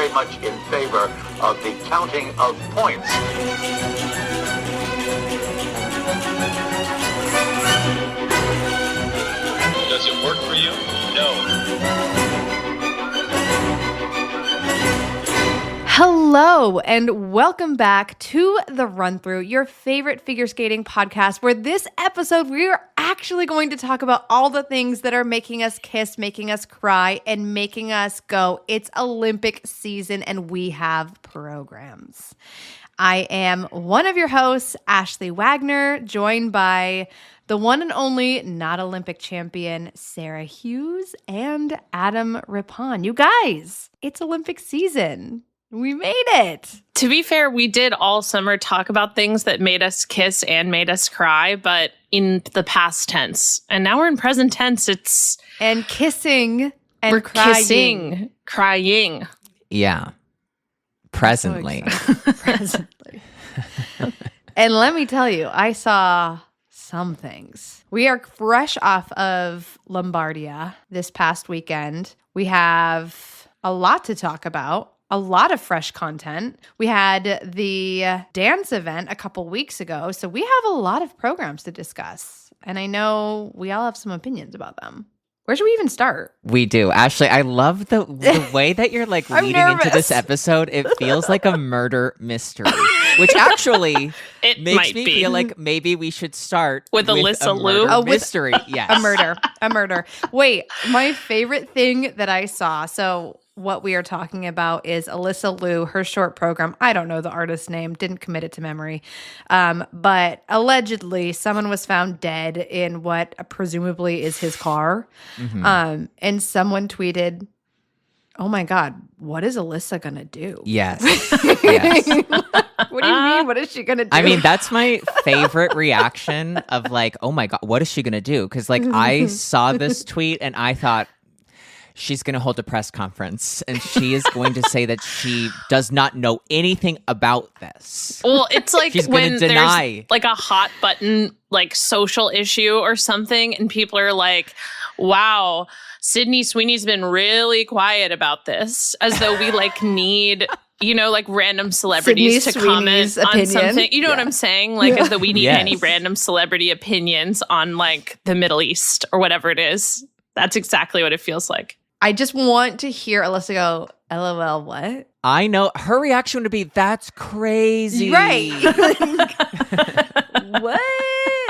very much in favor of the counting of points. Does it work for you? No. Hello, and welcome back to The Run Through, your favorite figure skating podcast, where this episode we are actually going to talk about all the things that are making us kiss, making us cry, and making us go, it's Olympic season, and we have programs. I am one of your hosts, Ashley Wagner, joined by the one and only not Olympic champion, Sarah Hughes, and Adam Rippon. You guys, it's Olympic season. We made it. To be fair, we did all summer talk about things that made us kiss and made us cry, but in the past tense. And now we're in present tense. And kissing and we're crying. kissing, crying. Yeah. Presently. Presently. And let me tell you, I saw some things. We are fresh off of Lombardia this past weekend. We have a lot to talk about. A lot of fresh content. We had the dance event a couple weeks ago, so we have a lot of programs to discuss. And I know we all have some opinions about them. Where should we even start? We do. Ashley, I love the way that you're like I'm leading into nervous. this episode. It feels like a murder mystery, which actually It makes might me be. feel like maybe we should start With Alyssa a Liu? murder Oh, with- mystery. Yes. A murder. Wait, my favorite thing that I saw. So what we are talking about is Alyssa Liu, her short program. I don't know the artist's name, didn't commit it to memory. But allegedly someone was found dead in what presumably is his car. Mhm. And someone tweeted, "Oh my God, what is Alyssa going to do?" Yes. Yes. What do you mean? What is she going to do? I mean, that's my favorite reaction of like, oh my God, what is she going to do? Because like I saw this tweet and I thought, she's going to hold a press conference and she is going to say that she does not know anything about this. Well, it's like She's gonna when deny. there's like a hot button, like social issue or something, and people are like, wow, Sydney Sweeney's been really quiet about this, as though we like need, you know, like random celebrities Sydney to comment Sweeney's on opinion. something. You know what Yeah. I'm saying? Like, as though we need Yes. any random celebrity opinions on like the Middle East or whatever it is. That's exactly what it feels like. I just want to hear Alyssa go, LOL, what? I know her reaction would be, that's crazy. Right. What?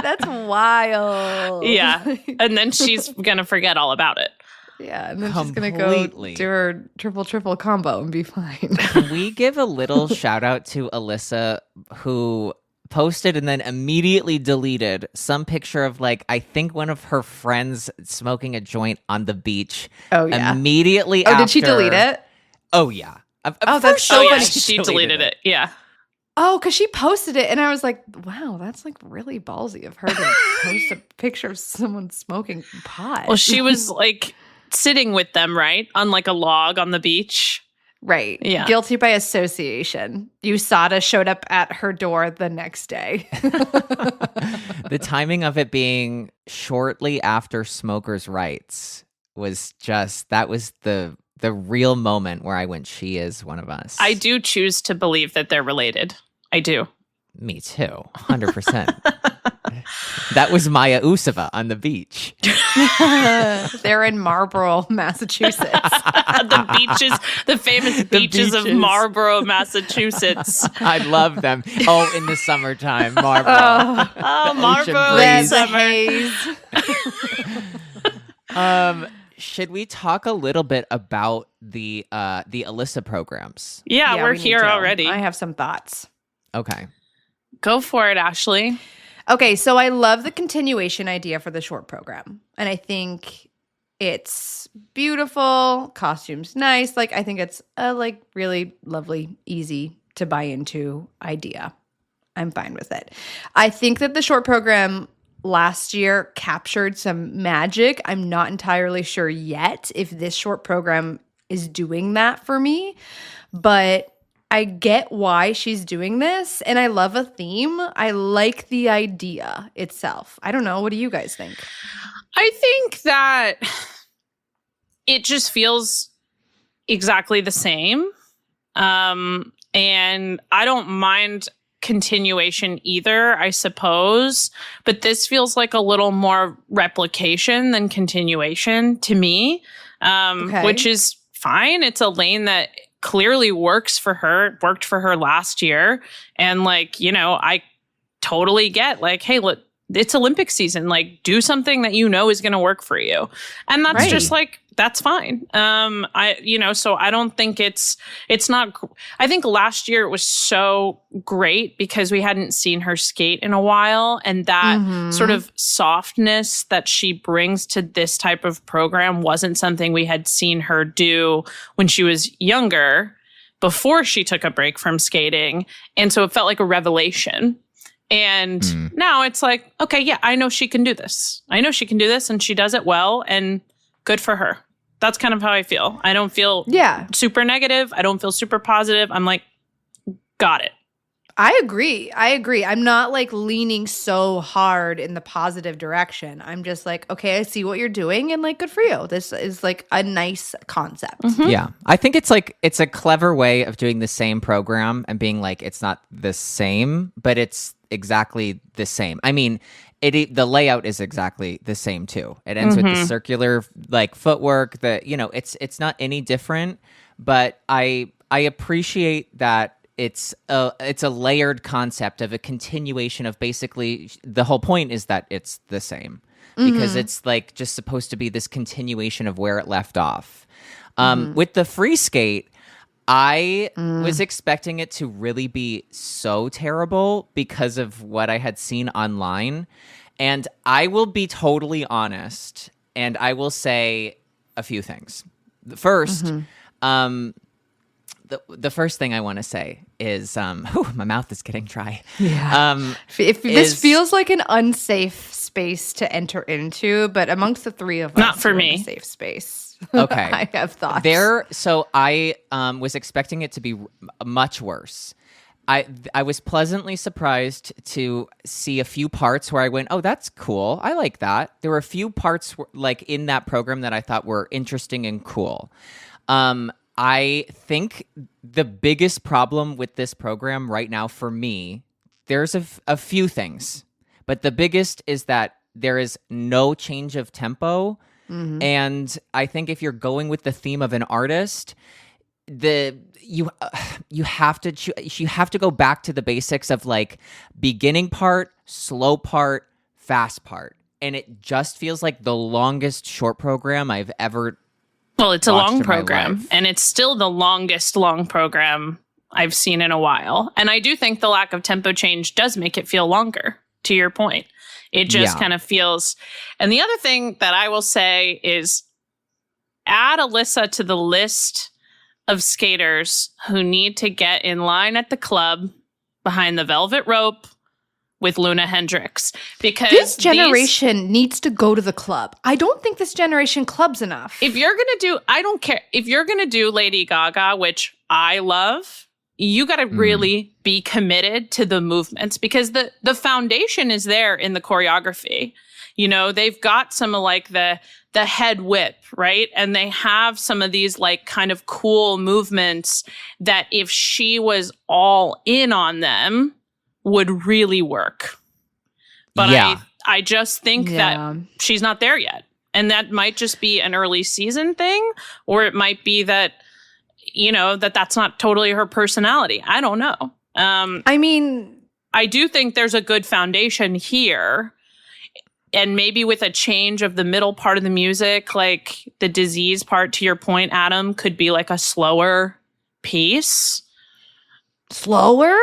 That's wild. Yeah. And then she's going to forget all about it. Yeah. And then she's going to go Completely. do her triple combo and be fine. Can we give a little shout out to Alyssa, who posted and then immediately deleted some picture of like, I think one of her friends smoking a joint on the beach. Oh, yeah. Immediately Oh, after. did she delete it? Oh, yeah. Oh, that's so Oh, funny. yeah, she deleted it. Yeah. Oh, because she posted it. And I was like, wow, that's like really ballsy of her to post a picture of someone smoking pot. Well, she was like sitting with them, right? On like a log on the beach. Right. Yeah. Guilty by association. USADA showed up at her door the next day. The timing of it being shortly after smokers' rights was just, that was the real moment where I went, she is one of us. I do choose to believe that they're related. I do. Me too. 100%. That was Maya Usova on the beach. They're in Marlborough, Massachusetts. The beaches, the famous beaches of beaches. Marlborough, Massachusetts. I love them. Oh, in the summertime, Marlboro. Oh, Ocean Marlborough breeze. is The summer. haze. Should we talk a little bit about the Alyssa programs? Yeah, we're we need here to. already. I have some thoughts. Okay. Go for it, Ashley. Okay, so I love the continuation idea for the short program. And I think it's beautiful, costumes nice. Like I think it's a like really lovely, easy to buy into idea. I'm fine with it. I think that the short program last year captured some magic. I'm not entirely sure yet if this short program is doing that for me, but I get why she's doing this, and I love a theme. I like the idea itself. I don't know. What do you guys think? I think that it just feels exactly the same. And I don't mind continuation either, I suppose. But this feels like a little more replication than continuation to me, which is fine. It's a lane that clearly works for her. It worked for her last year. And like, you know, I totally get like, hey, look, it's Olympic season. Like, do something that you know is going to work for you. And that's just like, that's fine. So I don't think it's not, I think last year it was so great because we hadn't seen her skate in a while. And that sort of softness that she brings to this type of program wasn't something we had seen her do when she was younger, before she took a break from skating. And so it felt like a revelation. And now it's like, okay, yeah, I know she can do this. I know she can do this and she does it well, and good for her. That's kind of how I feel. I don't feel super negative. I don't feel super positive. I'm like, got it. I agree. I'm not like leaning so hard in the positive direction. I'm just like, okay, I see what you're doing and like, good for you. This is like a nice concept. Yeah. I think it's like, it's a clever way of doing the same program and being like, it's not the same, but it's exactly the same. I mean, the layout is exactly the same too. It ends with the circular like footwork that, you know, it's not any different, but I appreciate that it's a layered concept of a continuation of basically the whole point is that it's the same because it's like just supposed to be this continuation of where it left off. With the free skate, I was expecting it to really be so terrible because of what I had seen online. And I will be totally honest, and I will say a few things. First, the first thing I want to say is, my mouth is getting dry. Yeah. If this feels like an unsafe space to enter into, but amongst the three of us, not for we're me. in a safe space. Okay. I have thoughts. So I was expecting it to be much worse. I was pleasantly surprised to see a few parts where I went, oh, that's cool. I like that. There were a few parts like in that program that I thought were interesting and cool. I think the biggest problem with this program right now for me, there's a few things, but the biggest is that there is no change of tempo. And I think if you're going with the theme of an artist, you have to go back to the basics of like beginning part, slow part, fast part. And it just feels like the longest short program I've ever Well, it's a watched long in my program, life. and it's still the longest long program I've seen in a while. And I do think the lack of tempo change does make it feel longer, to your point. It just kind of feels... And the other thing that I will say is add Alyssa to the list of skaters who need to get in line at the club behind the velvet rope with Luna Hendricks, because this generation needs to go to the club. I don't think this generation clubs enough. If you're going to do, I don't care. If you're going to do Lady Gaga, which I love, you got to really be committed to the movements, because the foundation is there in the choreography. You know, they've got some of like the head whip, right? And they have some of these like kind of cool movements that if she was all in on them, would really work. But I just think that she's not there yet. And that might just be an early season thing, or it might be that, you know, that's not totally her personality. I don't know. I mean, I do think there's a good foundation here. And maybe with a change of the middle part of the music, like the disease part, to your point, Adam, could be like a slower piece. slower?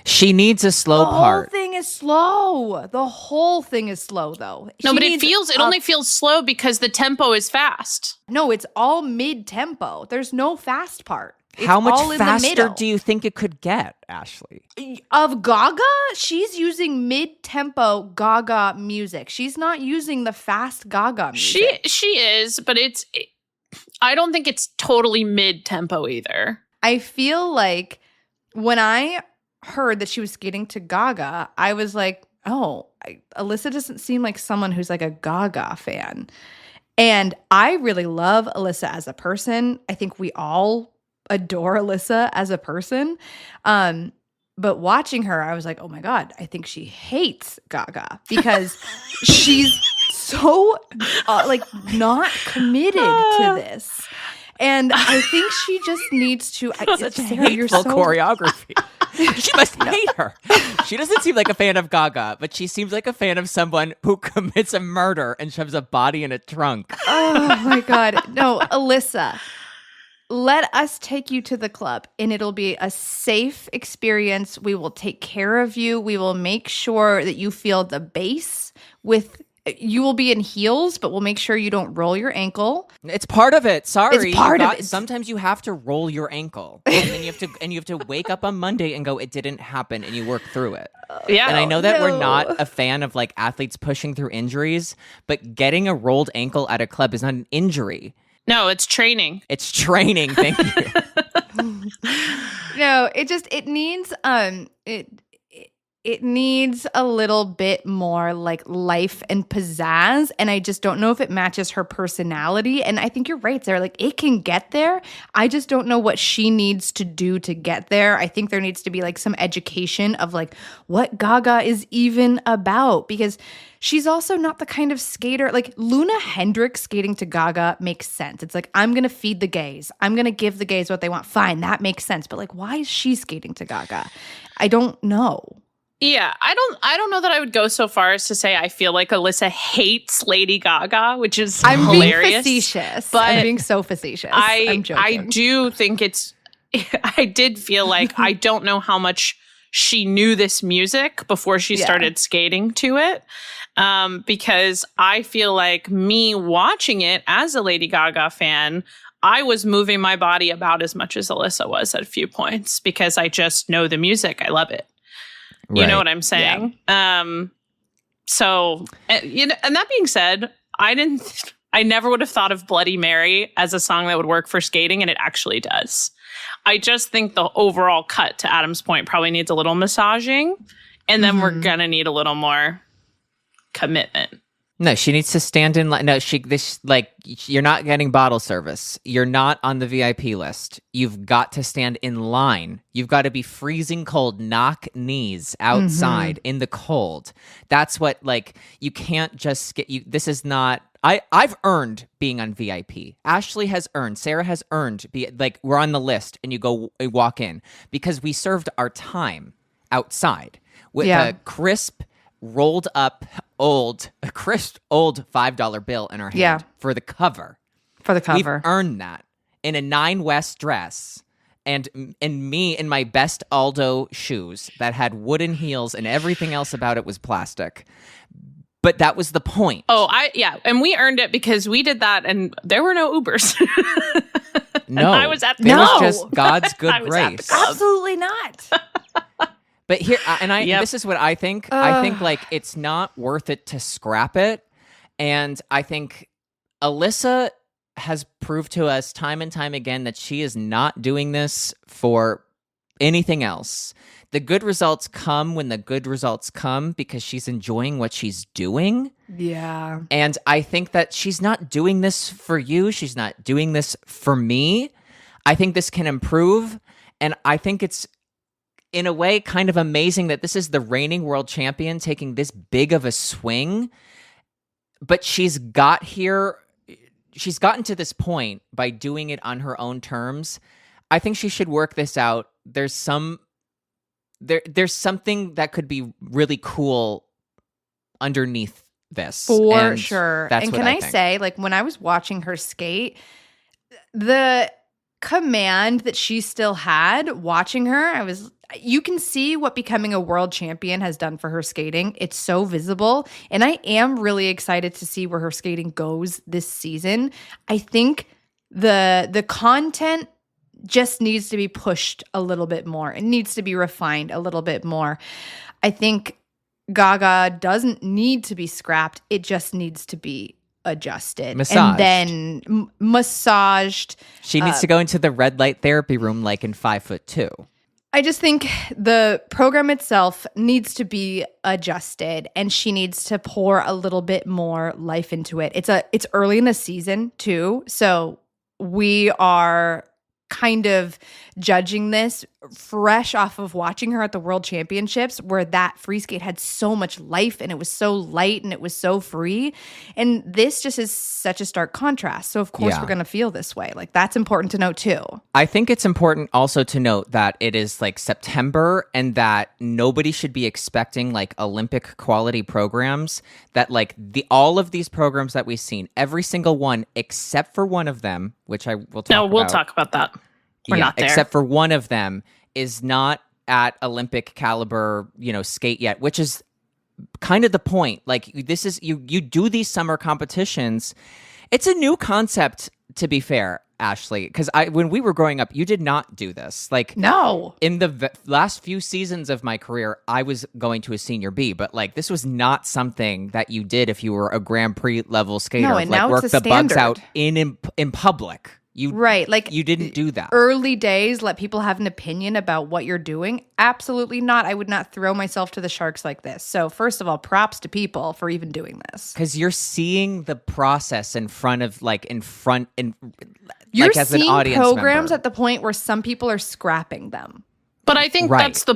She needs a slow The part. whole thing is slow. The whole thing is slow, though. No, She but needs it only feels slow because the tempo is fast. No, it's all mid-tempo. There's no fast part. It's How much all in the faster middle. do you think it could get, Ashley? Of Gaga, she's using mid-tempo Gaga music. She's not using the fast Gaga music. She is, but I don't think it's totally mid-tempo either. I feel like when I heard that she was skating to Gaga, I was like, Alyssa doesn't seem like someone who's like a Gaga fan. And I really love Alyssa as a person. I think we all adore Alyssa as a person. But watching her, I was like, oh my God, I think she hates Gaga because she's so like not committed to this. And I think she just needs to. Such Sarah, you're hateful so choreography. She must hate her. She doesn't seem like a fan of Gaga, but she seems like a fan of someone who commits a murder and shoves a body in a trunk. Oh my God. No, Alyssa, let us take you to the club and it'll be a safe experience. We will take care of you. We will make sure that you feel the bass you will be in heels, but we'll make sure you don't roll your ankle. It's part of it. Sorry. It's part of it. Sometimes you have to roll your ankle. And then you have to wake up on Monday and go, it didn't happen, and you work through it. Yeah. And I know that we're no. not a fan of like athletes pushing through injuries, but getting a rolled ankle at a club is not an injury. No, it's training. It's training. Thank you. No, it needs it needs a little bit more like life and pizzazz, and I just don't know if it matches her personality. And I think you're right, Sarah. Like, it can get there. I just don't know what she needs to do to get there. I think there needs to be like some education of like what Gaga is even about, because she's also not the kind of skater like Luna Hendricks skating to Gaga makes sense. It's like, I'm going to feed the gays. I'm going to give the gays what they want. Fine, that makes sense. But like, why is she skating to Gaga? I don't know. Yeah, I don't know that I would go so far as to say I feel like Alyssa hates Lady Gaga, which is I'm hilarious. being facetious. but I'm being so facetious. I'm joking. I do think I did feel like I don't know how much she knew this music before she started skating to it. Because I feel like me watching it as a Lady Gaga fan, I was moving my body about as much as Alyssa was at a few points because I just know the music. I love it. You know what I'm saying? Yeah. So, you know, and that being said, I never would have thought of Bloody Mary as a song that would work for skating, and it actually does. I just think the overall cut, to Adam's point, probably needs a little massaging, and then we're gonna need a little more commitment. No, she needs to stand in line. No, you're not getting bottle service. You're not on the VIP list. You've got to stand in line. You've got to be freezing cold, knock knees outside in the cold. That's what, like, you can't just get you. This is not, I've earned being on VIP. Ashley has earned, Sarah has earned, we're on the list and you walk in because we served our time outside with a crisp, rolled up old $5 bill in our hand for the cover. We've earned that in a 9 West dress and me in my best Aldo shoes that had wooden heels and everything else about it was plastic. But that was the point. And we earned it because we did that and there were no Ubers. No. I was at the It was just God's good grace. Absolutely not. But here, this is what I think. I think like it's not worth it to scrap it. And I think Alyssa has proved to us time and time again that she is not doing this for anything else. The good results come when the good results come because she's enjoying what she's doing. Yeah. And I think that she's not doing this for you. She's not doing this for me. I think this can improve. And I think it's, in a way, kind of amazing that this is the reigning world champion taking this big of a swing. But she's gotten to this point by doing it on her own terms. I think she should work this out. There's something that could be really cool underneath this. For sure. That's and what can I think. say, like, when I was watching her skate, the command that she still had watching her, you can see what becoming a world champion has done for her skating. It's so visible. And I am really excited to see where her skating goes this season. I think the content just needs to be pushed a little bit more. It needs to be refined a little bit more. I think Gaga doesn't need to be scrapped. It just needs to be adjusted. Massaged. And then massaged. She needs to go into the red light therapy room like in 5'2". I just think the program itself needs to be adjusted and she needs to pour a little bit more life into it. It's early in the season too. So we are kind of judging this fresh off of watching her at the World Championships, where that free skate had so much life and it was so light and it was so free. And this just is such a stark contrast. So of course Yeah. we're going to feel this way. Like, that's important to note too. I think it's important also to note that it is like September and that nobody should be expecting like Olympic quality programs, that like all of these programs that we've seen, every single one except for one of them, which I will talk about. We'll talk about that. We're not there. Except for one of them is not at Olympic caliber, skate yet, which is kind of the point. Like, this is you do these summer competitions. It's a new concept, to be fair, Ashley, because when we were growing up, you did not do this. Like, No. in the last few seasons of my career, I was going to a senior B, but like this was not something that you did if you were a Grand Prix level skater. No, and like now work it's a the bugs standard. out in public. Right. Like, you didn't do that. early days, let people have an opinion about what you're doing. Absolutely not. I would not throw myself to the sharks like this. So first of all, props to people for even doing this. Because you're seeing the process in front of You're like as an seeing audience programs member. at the point where some people are scrapping them. But I think Right. that's the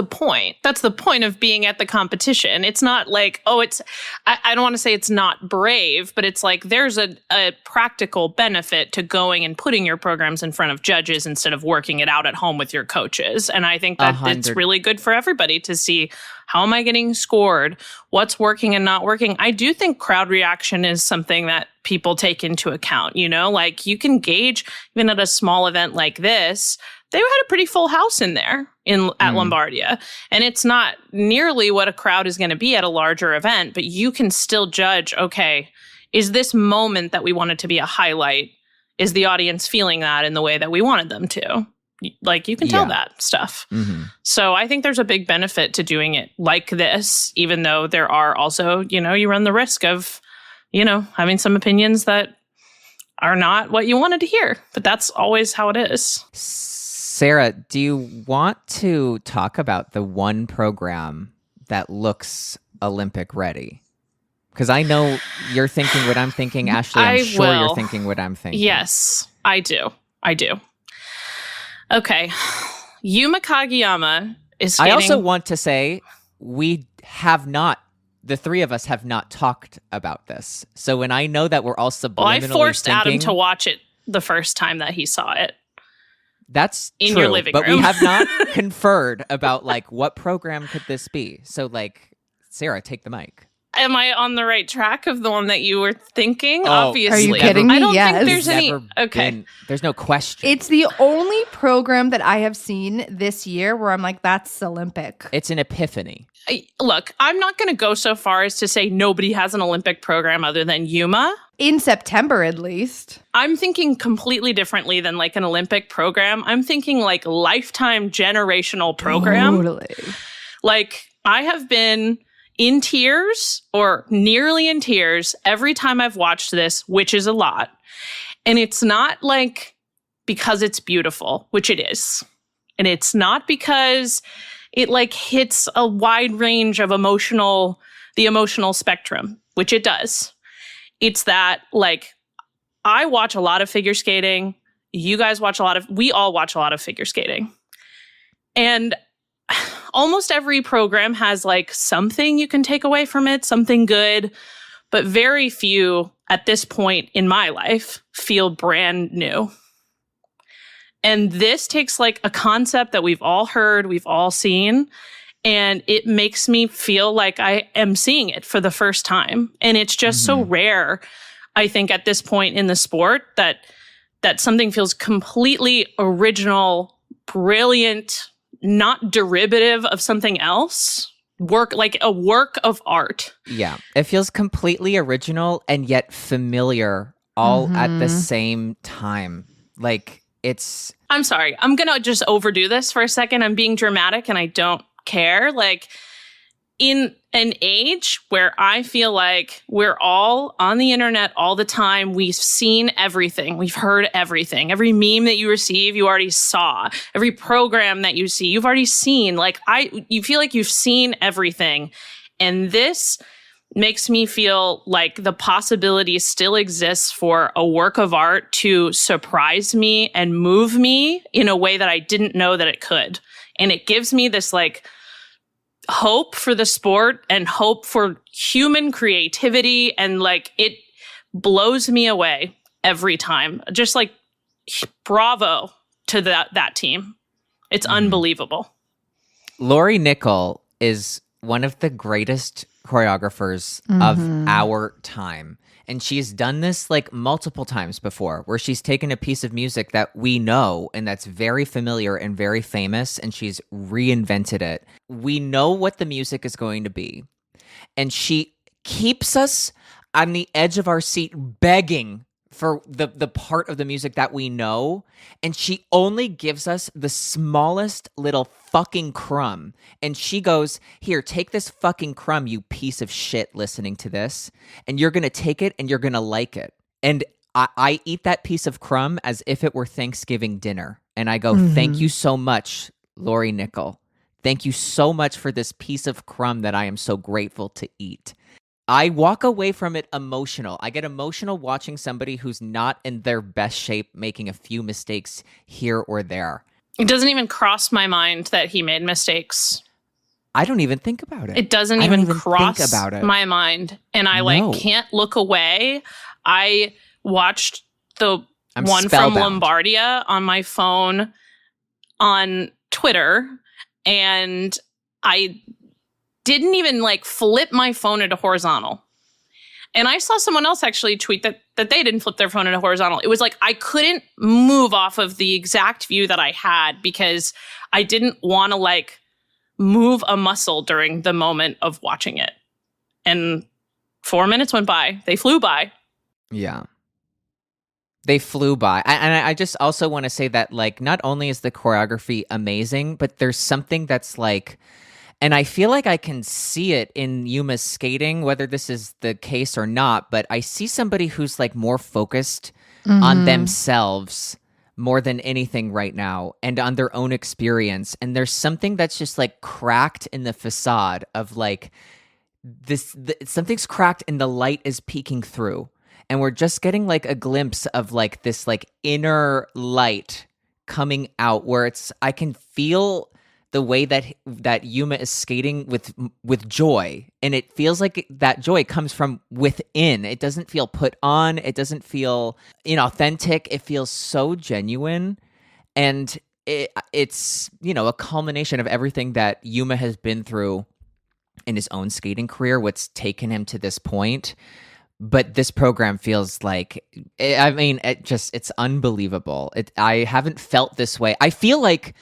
point. That's the point of being at the competition. It's not like, I don't want to say it's not brave, but it's like there's a practical benefit to going and putting your programs in front of judges instead of working it out at home with your coaches. And I think that it's 100. really good for everybody to see, how am I getting scored? What's working and not working? I do think crowd reaction is something that people take into account. Like, you can gauge, even at a small event like this, they had a pretty full house in there at Lombardia. And it's not nearly what a crowd is going to be at a larger event, but you can still judge, okay, is this moment that we wanted to be a highlight, is the audience feeling that in the way that we wanted them to? Like, you can tell that stuff. Mhm. So I think there's a big benefit to doing it like this, even though there are also, you run the risk of, having some opinions that are not what you wanted to hear. But that's always how it is. Sarah, do you want to talk about the one program that looks Olympic ready? Because I know you're thinking what I'm thinking, Ashley. I'm sure you're will. thinking what I'm thinking. Yes, I do. Okay. Yuma Kageyama is skating. I also want to say the three of us have not talked about this. So when I know that we're all subliminally Well, I forced thinking, Adam to watch it the first time that he saw it. That's in true, your living but room. we have not conferred about like what program could this be. So like, Sarah, take the mic. Am I on the right track of the one that you were thinking? Oh, Obviously. Are you kidding me? I don't Yes. think there's any. Never Okay. been- there's no question. It's the only program that I have seen this year where I'm like, that's Olympic. It's an epiphany. Look, I'm not going to go so far as to say nobody has an Olympic program other than Yuma. In September, at least. I'm thinking completely differently than like an Olympic program. I'm thinking like lifetime generational program. Totally. Like, I have been in tears or nearly in tears every time I've watched this, which is a lot. And it's not like because it's beautiful, which it is. And it's not because it like hits a wide range of the emotional spectrum, which it does. It's that like I watch a lot of figure skating. You guys we all watch a lot of figure skating. And almost every program has like something you can take away from it, something good, but very few at this point in my life feel brand new. And this takes like a concept that we've all heard, we've all seen, and it makes me feel like I am seeing it for the first time. And it's just so rare, I think, at this point in the sport that something feels completely original, brilliant, not derivative of something else. Like a work of art. Yeah. It feels completely original and yet familiar all at the same time. Like I'm sorry. I'm going to just overdo this for a second. I'm being dramatic and I don't care. Like, in an age where I feel like we're all on the internet all the time, we've seen everything. We've heard everything. Every meme that you receive, you already saw. Every program that you see, you've already seen. Like, you feel like you've seen everything. And this makes me feel like the possibility still exists for a work of art to surprise me and move me in a way that I didn't know that it could. And it gives me this like hope for the sport and hope for human creativity. And like, it blows me away every time. Just like, bravo to that team. It's unbelievable. Lori Nickel is one of the greatest choreographers of our time. And she's done this like multiple times before, where she's taken a piece of music that we know and that's very familiar and very famous, and she's reinvented it. We know what the music is going to be. And she keeps us on the edge of our seat begging for the part of the music that we know, and she only gives us the smallest little fucking crumb, and she goes, here, take this fucking crumb, you piece of shit listening to this, and you're gonna take it and you're gonna like it. And I eat that piece of crumb as if it were Thanksgiving dinner, and I go, thank you so much, Lori Nickel. Thank you so much for this piece of crumb that I am so grateful to eat. I walk away from it emotional. I get emotional watching somebody who's not in their best shape making a few mistakes here or there. It doesn't even cross my mind that he made mistakes. I don't even think about it. It doesn't I don't even cross think about it. my mind. And I No. can't look away. I watched the I'm one spellbound. from Lombardia on my phone on Twitter, and I didn't even like flip my phone into horizontal. And I saw someone else actually tweet that they didn't flip their phone into horizontal. It was like I couldn't move off of the exact view that I had because I didn't want to like move a muscle during the moment of watching it. And 4 minutes went by. They flew by. Yeah. They flew by. And I just also want to say that, like, not only is the choreography amazing, but there's something that's like, and I feel like I can see it in Yuma's skating, whether this is the case or not, but I see somebody who's like more focused on themselves more than anything right now and on their own experience. And there's something that's just like cracked in the facade of like something's cracked and the light is peeking through. And we're just getting like a glimpse of like this like inner light coming out where I can feel the way that Yuma is skating with joy, and it feels like that joy comes from within. It doesn't feel put on. It doesn't feel inauthentic. It feels so genuine, and it's a culmination of everything that Yuma has been through in his own skating career, what's taken him to this point. But this program feels like, it's unbelievable. I haven't felt this way. I feel like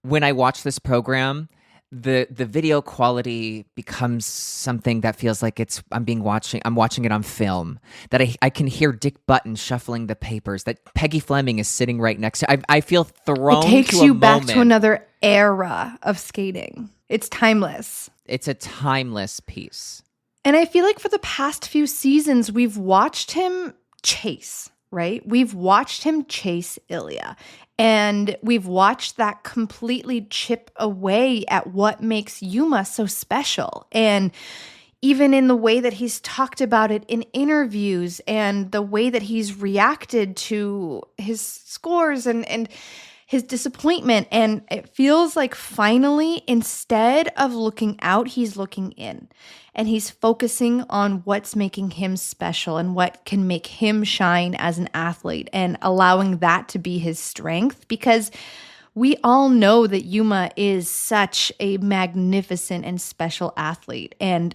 when I watch this program, the video quality becomes something that feels like I'm watching it on film, that I can hear Dick Button shuffling the papers, that Peggy Fleming is sitting right next to. I feel thrown. It takes to a you back moment. to another era of skating. It's timeless. It's a timeless piece. And I feel like for the past few seasons, we've watched him chase, right? We've watched him chase Ilya. And we've watched that completely chip away at what makes Yuma so special. And even in the way that he's talked about it in interviews and the way that he's reacted to his scores and his disappointment. And it feels like finally, instead of looking out, he's looking in. And he's focusing on what's making him special and what can make him shine as an athlete and allowing that to be his strength, because we all know that Yuma is such a magnificent and special athlete. And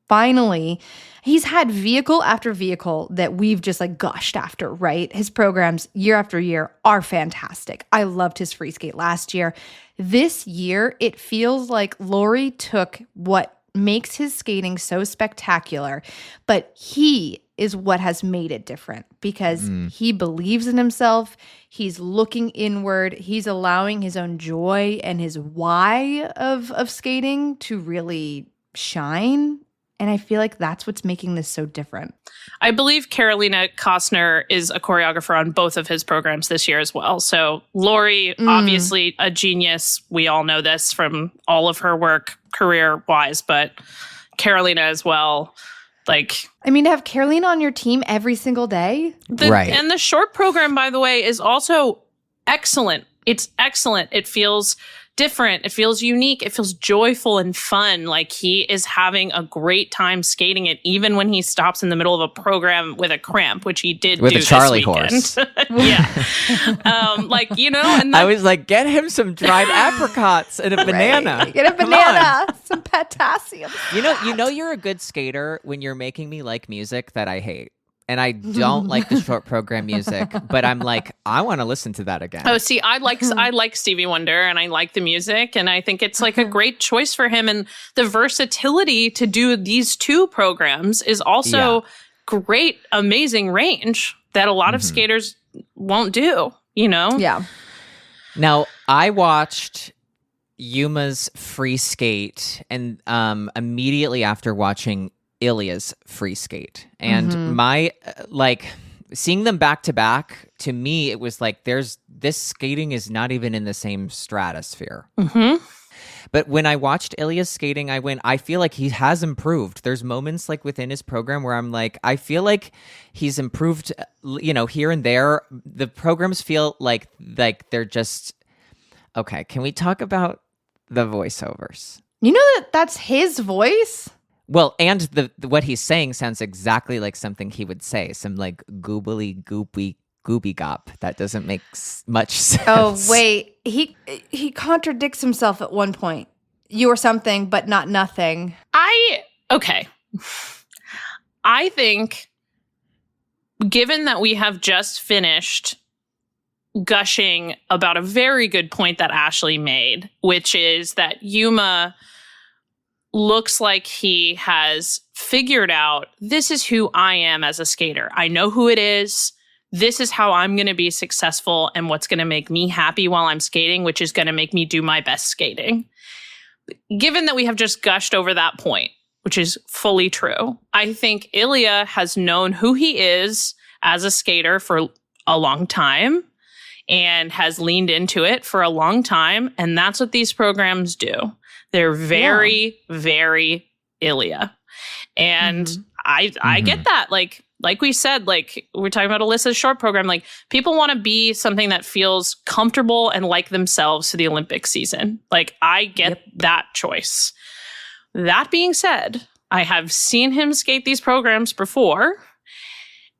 finally, he's had vehicle after vehicle that we've just like gushed after, right? His programs year after year are fantastic. I loved his free skate last year. This year, it feels like Lori took what makes his skating so spectacular, but he is what has made it different because he believes in himself. He's looking inward. He's allowing his own joy and his why of skating to really shine. And I feel like that's what's making this so different. I believe Carolina Kostner is a choreographer on both of his programs this year as well. So Lori, obviously a genius. We all know this from all of her work career-wise, but Carolina as well. Like, I mean, to have Carolina on your team every single day. Right. And the short program, by the way, is also excellent. It's excellent. It feels different. It feels unique. It feels joyful and fun. Like he is having a great time skating it, even when he stops in the middle of a program with a cramp, which he did With do a Charlie this weekend. horse. Yeah. Like, you know, and I was like, get him some dried apricots and a banana. Right. Get a Come banana, some potassium. on. You know you're a good skater when you're making me like music that I hate. And I don't like the short program music, but I'm like, I want to listen to that again. Oh, see, I like Stevie Wonder and I like the music, and I think it's like a great choice for him. And the versatility to do these two programs is also great, amazing range that a lot of skaters won't do, you know? Yeah. Now, I watched Yuma's free skate, and immediately after watching Ilya's free skate, and my seeing them back to back, to me it was like this skating is not even in the same stratosphere. But when I watched Ilya's skating, I feel like he has improved. There's moments like within his program where I'm like, I feel like he's improved, you know, here and there. The programs feel like they're just okay. Can we talk about the voiceovers? You know that's his voice? Well, and the what he's saying sounds exactly like something he would say, some like goobly goopy gooby gop. That doesn't make much sense. Oh, wait. He contradicts himself at one point. You are something, but not nothing. Okay. I think, given that we have just finished gushing about a very good point that Ashley made, which is that Yuma looks like he has figured out, this is who I am as a skater. I know who it is. This is how I'm going to be successful and what's going to make me happy while I'm skating, which is going to make me do my best skating. Given that we have just gushed over that point, which is fully true, I think Ilya has known who he is as a skater for a long time and has leaned into it for a long time. And that's what these programs do. They're very, very Ilya. And I get that. Like we said, like we're talking about Alyssa's short program, like people want to be something that feels comfortable and like themselves to the Olympic season. Like I get that choice. That being said, I have seen him skate these programs before.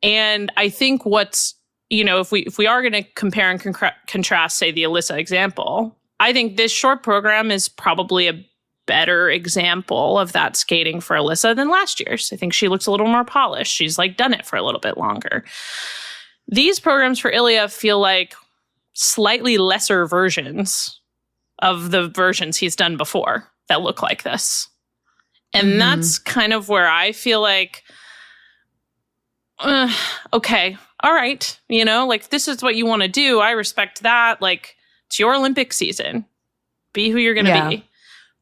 And I think what's, you know, if we are going to compare and contrast, say, the Alyssa example, I think this short program is probably a better example of that skating for Alyssa than last year's. I think she looks a little more polished. She's like done it for a little bit longer. These programs for Ilya feel like slightly lesser versions of the versions he's done before that look like this. And that's kind of where I feel like, okay, all right, you know, like this is what you want to do. I respect that. Like it's your Olympic season. Be who you're going to be.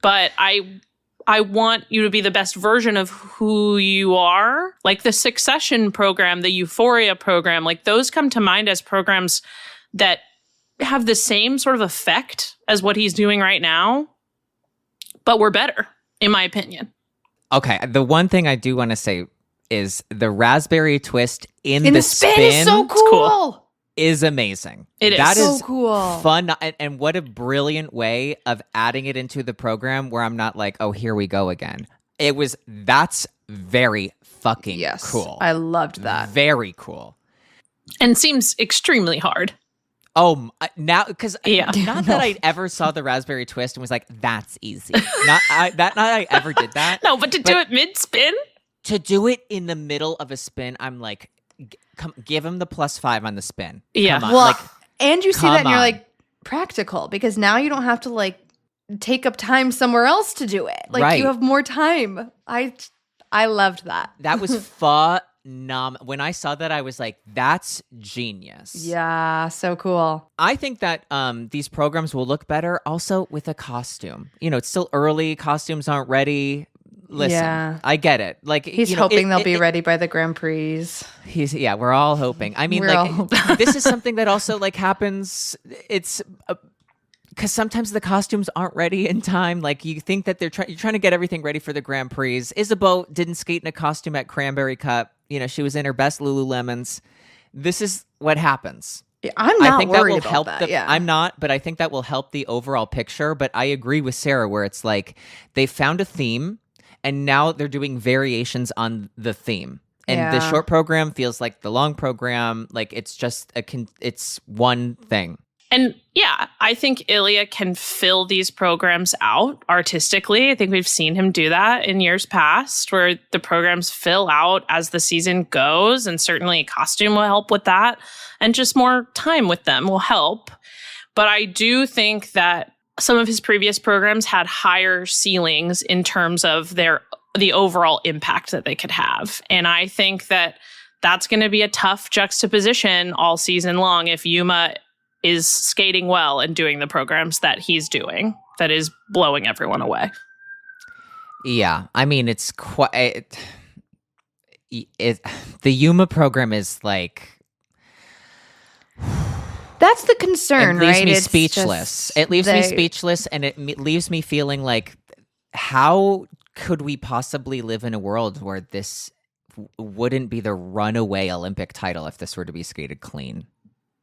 But I want you to be the best version of who you are. Like the Succession program, the Euphoria program, like those come to mind as programs that have the same sort of effect as what he's doing right now, but we're better, in my opinion. Okay, the one thing I do want to say is the raspberry twist in the spin is so cool. cool. Is amazing. It is. That So is cool. fun, and what a brilliant way of adding it into the program where I'm not like, oh, here we go again. That's very fucking cool. I loved that. Very cool. And seems extremely hard. Oh, now, because Yeah. not that I ever saw the raspberry twist and was like, that's easy. Not I ever did that. No, but to do it mid-spin? To do it in the middle of a spin, I'm like, give him the +5 on the spin. Yeah. Come on. Well, like, and you see come that and you're on. like, practical, because now you don't have to like take up time somewhere else to do it. Like Right. you have more time. I loved that. that was phenomenal. When I saw that, I was like, that's genius. Yeah, so cool. I think that these programs will look better also with a costume. You know, it's still early. Costumes aren't ready. Listen, Yeah. I get it. Like He's you know, hoping they'll be ready by the Grand Prix. We're all hoping. I mean, We're all like this is something that also like happens. It's because sometimes the costumes aren't ready in time. Like you think that you're trying to get everything ready for the Grand Prix. Isabeau didn't skate in a costume at Cranberry Cup. You know, she was in her best Lululemons. This is what happens. I'm not I think worried that will about help that. Yeah. I'm not, but I think that will help the overall picture. But I agree with Sarah where it's like they found a theme and now they're doing variations on the theme. And the short program feels like the long program. Like it's just it's one thing. And yeah, I think Ilya can fill these programs out artistically. I think we've seen him do that in years past where the programs fill out as the season goes. And certainly costume will help with that. And just more time with them will help. But I do think that some of his previous programs had higher ceilings in terms of the overall impact that they could have. And I think that that's going to be a tough juxtaposition all season long if Yuma is skating well and doing the programs that he's doing, that is blowing everyone away. Yeah, I mean, it's quite... the Yuma program is like... That's the concern, right? right? It leaves me speechless. It leaves me speechless, and it leaves me feeling like, how could we possibly live in a world where this wouldn't be the runaway Olympic title if this were to be skated clean?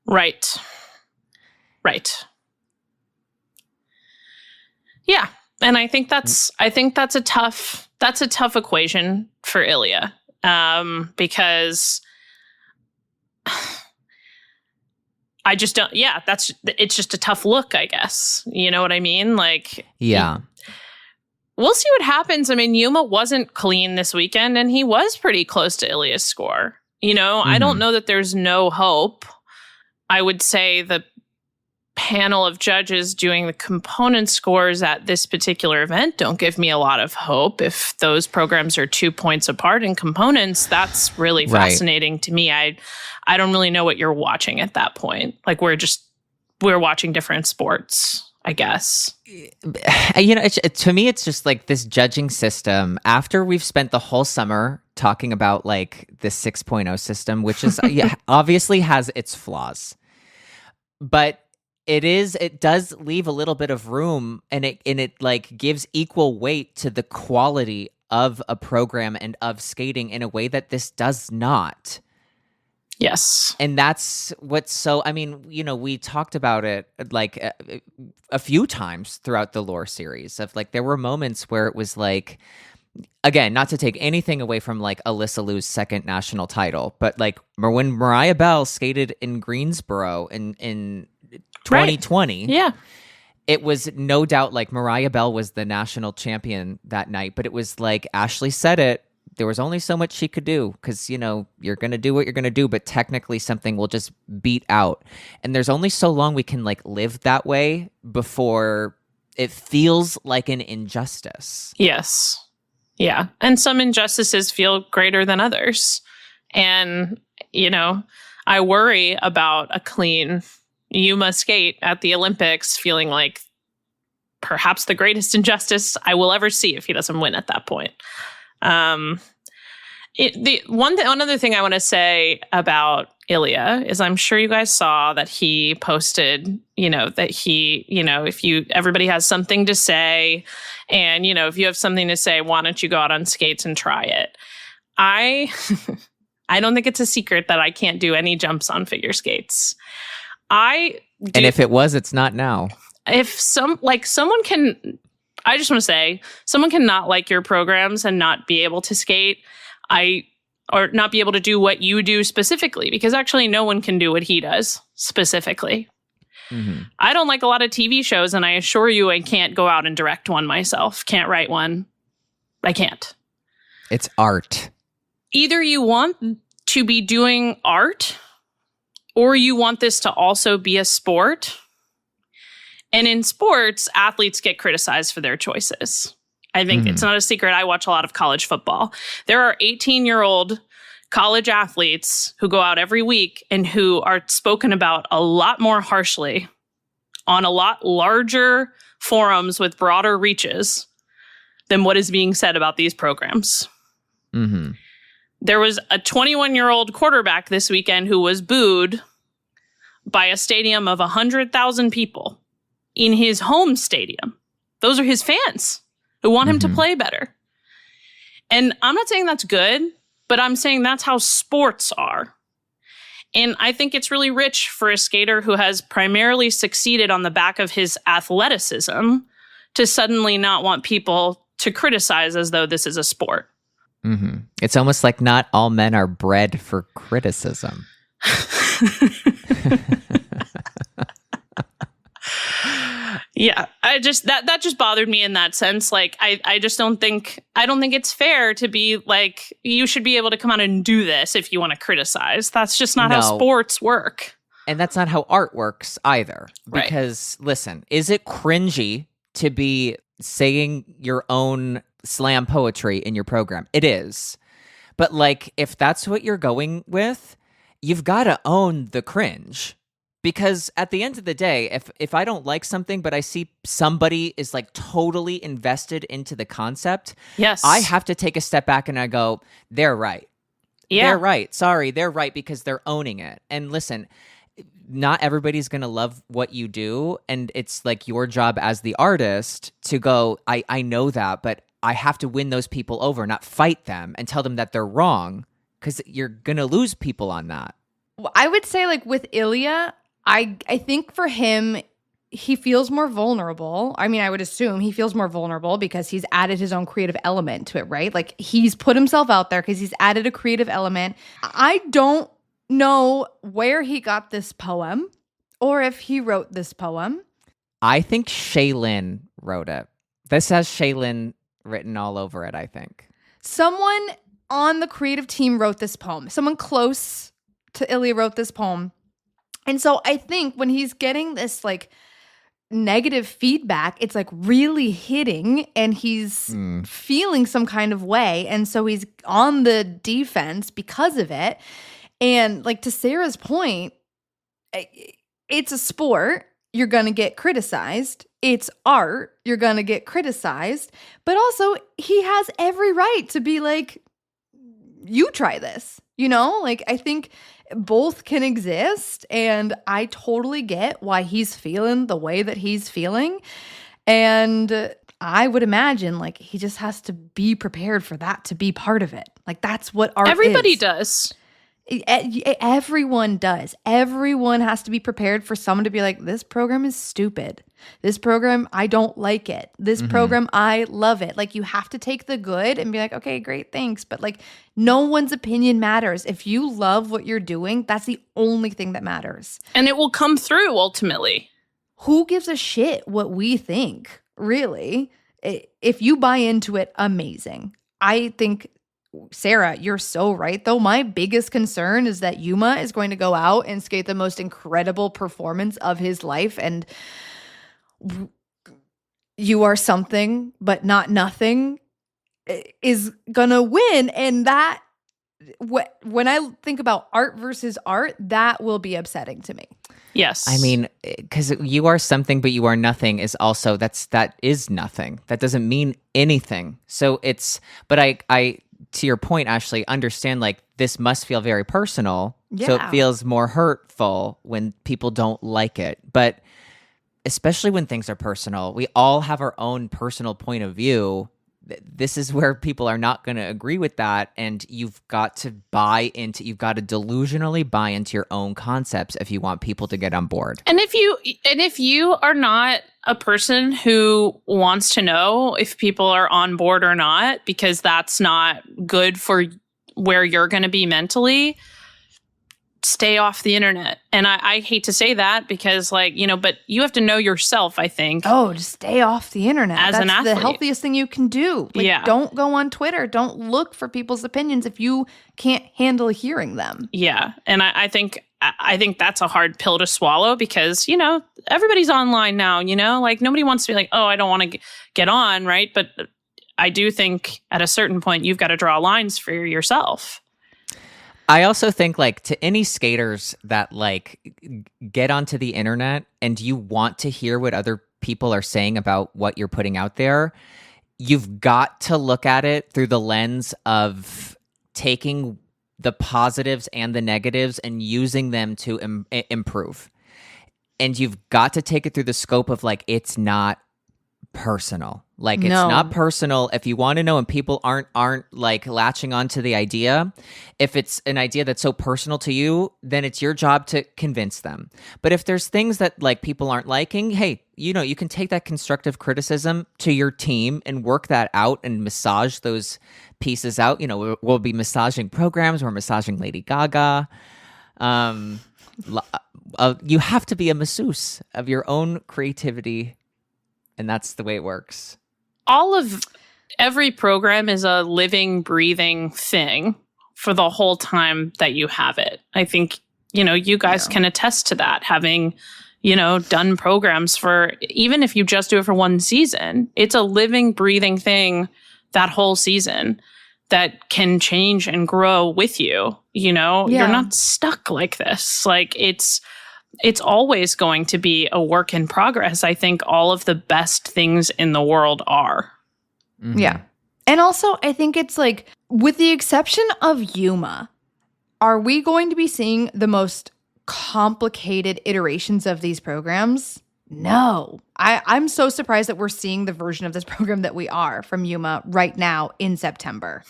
Right. Yeah, and I think that's a tough equation for Ilya, because I just don't. Yeah, it's just a tough look, I guess. You know what I mean? Like, yeah. We'll see what happens. I mean, Yuma wasn't clean this weekend, and he was pretty close to Ilya's score. You know, I don't know that there's no hope. I would say the panel of judges doing the component scores at this particular event don't give me a lot of hope. If those programs are 2 points apart in components, that's really fascinating to me. I don't really know what you're watching at that point. Like we're watching different sports, I guess. You know, to me, it's just like this judging system. After we've spent the whole summer talking about like the 6.0 system, which is obviously has its flaws, but it does leave a little bit of room, and it like gives equal weight to the quality of a program and of skating in a way that this does not. Yes. And that's what's so, I mean, you know, we talked about it like a few times throughout the Lore series of like, there were moments where it was like, again, not to take anything away from like Alyssa Liu's second national title, but like when Mariah Bell skated in Greensboro in 2020, yeah, it was no doubt like Mariah Bell was the national champion that night, but it was like Ashley said it, there was only so much she could do because, you know, you're going to do what you're going to do, but technically something will just beat out. And there's only so long we can like live that way before it feels like an injustice. Yes. Yeah. And some injustices feel greater than others. And, you know, I worry about a clean Yuma skate at the Olympics feeling like perhaps the greatest injustice I will ever see if he doesn't win at that point. One other thing I want to say about Ilya is I'm sure you guys saw that he posted, you know, that he, you know, everybody has something to say, and, you know, if you have something to say, why don't you go out on skates and try it? I don't think it's a secret that I can't do any jumps on figure skates. And if it was, it's not now. If someone can, I just want to say, someone can not like your programs and not be able to skate, or not be able to do what you do specifically, because actually no one can do what he does specifically. Mm-hmm. I don't like a lot of TV shows, and I assure you I can't go out and direct one myself. Can't write one. I can't. It's art. Either you want to be doing art, or you want this to also be a sport. And in sports, athletes get criticized for their choices. I think it's not a secret. I watch a lot of college football. There are 18-year-old college athletes who go out every week and who are spoken about a lot more harshly on a lot larger forums with broader reaches than what is being said about these programs. Mm-hmm. There was a 21-year-old quarterback this weekend who was booed by a stadium of 100,000 people in his home stadium. Those are his fans who want him to play better. And I'm not saying that's good, but I'm saying that's how sports are. And I think it's really rich for a skater who has primarily succeeded on the back of his athleticism to suddenly not want people to criticize as though this is a sport. Mm-hmm. It's almost like not all men are bred for criticism. Yeah, that just bothered me in that sense. Like, I don't think it's fair to be like, you should be able to come out and do this if you want to criticize. That's just not how sports work. And that's not how art works either. Right. Because listen, is it cringy to be saying your own slam poetry in your program? It is. But like, if that's what you're going with, you've got to own the cringe. Because at the end of the day, if I don't like something, but I see somebody is like totally invested into the concept, yes, I have to take a step back and I go, they're right. Yeah. They're right. Sorry, they're right because they're owning it. And listen, not everybody's going to love what you do. And it's like your job as the artist to go, I know that, but I have to win those people over, not fight them and tell them that they're wrong, because you're going to lose people on that. I would say, like, with Ilya, I think for him, he feels more vulnerable. I mean, I would assume he feels more vulnerable because he's added his own creative element to it, right? Like, he's put himself out there because he's added a creative element. I don't know where he got this poem or if he wrote this poem. I think Shaylin wrote it. This has Shaylin written all over it, I think. Someone on the creative team wrote this poem. Someone close to Ilya wrote this poem. And so I think when he's getting this like negative feedback, it's like really hitting and he's feeling some kind of way. And so he's on the defense because of it. And like, to Sarah's point, it's a sport. You're going to get criticized. It's art. You're going to get criticized. But also, he has every right to be like, you try this, you know? Like, I think both can exist, and I totally get why he's feeling the way that he's feeling. And I would imagine, like, he just has to be prepared for that to be part of it. Like, that's what art Everybody is. does. Everyone does. Everyone has to be prepared for someone to be like, this program is stupid. This program, I don't like it. This program, I love it. Like, you have to take the good and be like, okay, great, thanks. But like, no one's opinion matters. If you love what you're doing, that's the only thing that matters. And it will come through ultimately. Who gives a shit what we think, really? If you buy into it, amazing. I think, Sarah, you're so right, though. My biggest concern is that Yuma is going to go out and skate the most incredible performance of his life, and you are something, but not nothing, is gonna win. And that, when I think about art versus art, that will be upsetting to me. Yes. I mean, because you are something, but you are nothing is also, that is nothing. That doesn't mean anything. So it's, but I to your point, Ashley, understand like this must feel very personal. Yeah. So it feels more hurtful when people don't like it. But especially when things are personal, we all have our own personal point of view. This is where people are not going to agree with that. And you've got to delusionally buy into your own concepts if you want people to get on board. And if you are not a person who wants to know if people are on board or not, because that's not good for where you're going to be mentally, stay off the internet. And I hate to say that because, like, you know, but you have to know yourself, I think. Oh, just stay off the internet. As an That's the athlete. healthiest thing you can do. Like, Yeah. Don't go on Twitter. Don't look for people's opinions if you can't handle hearing them. Yeah. And I think that's a hard pill to swallow because, you know, everybody's online now, you know, like nobody wants to be like, oh, I don't want to get on. Right. But I do think at a certain point, you've got to draw lines for yourself. I also think like to any skaters that like get onto the internet and you want to hear what other people are saying about what you're putting out there, you've got to look at it through the lens of taking the positives and the negatives and using them to improve. and you've got to take it through the scope of like, it's not personal. Like it's No. not personal. If you want to know and people aren't like latching onto the idea, if it's an idea that's so personal to you, then it's your job to convince them. But if there's things that like people aren't liking, hey, you can take that constructive criticism to your team and work that out and massage those pieces out. We'll be massaging programs, we're massaging Lady Gaga. You have to be a masseuse of your own creativity, and that's the way it works. Every program is a living, breathing thing for the whole time that you have it. I think, you guys can attest to that, having, done programs for, even if you just do it for one season, it's a living, breathing thing that whole season that can change and grow with you. You're not stuck like this. Like it's always going to be a work in progress. I think all of the best things in the world are. Mhm. Yeah. And also, I think it's like, with the exception of Yuma, are we going to be seeing the most complicated iterations of these programs? No. I'm so surprised that we're seeing the version of this program that we are from Yuma right now in September.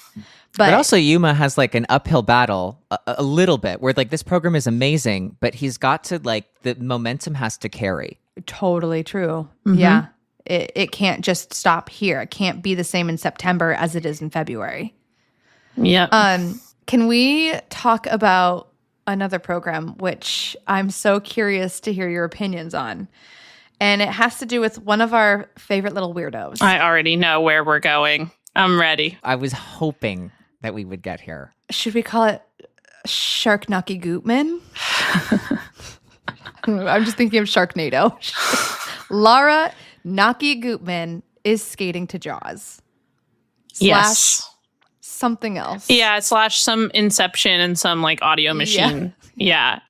But also Yuma has like an uphill battle a little bit where like this program is amazing, but he's got to like the momentum has to carry. Totally true. Mhm. Yeah. It can't just stop here. It can't be the same in September as it is in February. Yeah. Can we talk about another program, which I'm so curious to hear your opinions on? And it has to do with one of our favorite little weirdos. I already know where we're going. I'm ready. I was hoping that we would get here. Should we call it Shark Nucky Goopman? I'm just thinking of Sharknado. Lara Naki Goopman is skating to Jaws. Yes. Something else. Yeah, / some Inception and some like audio machine. Yeah.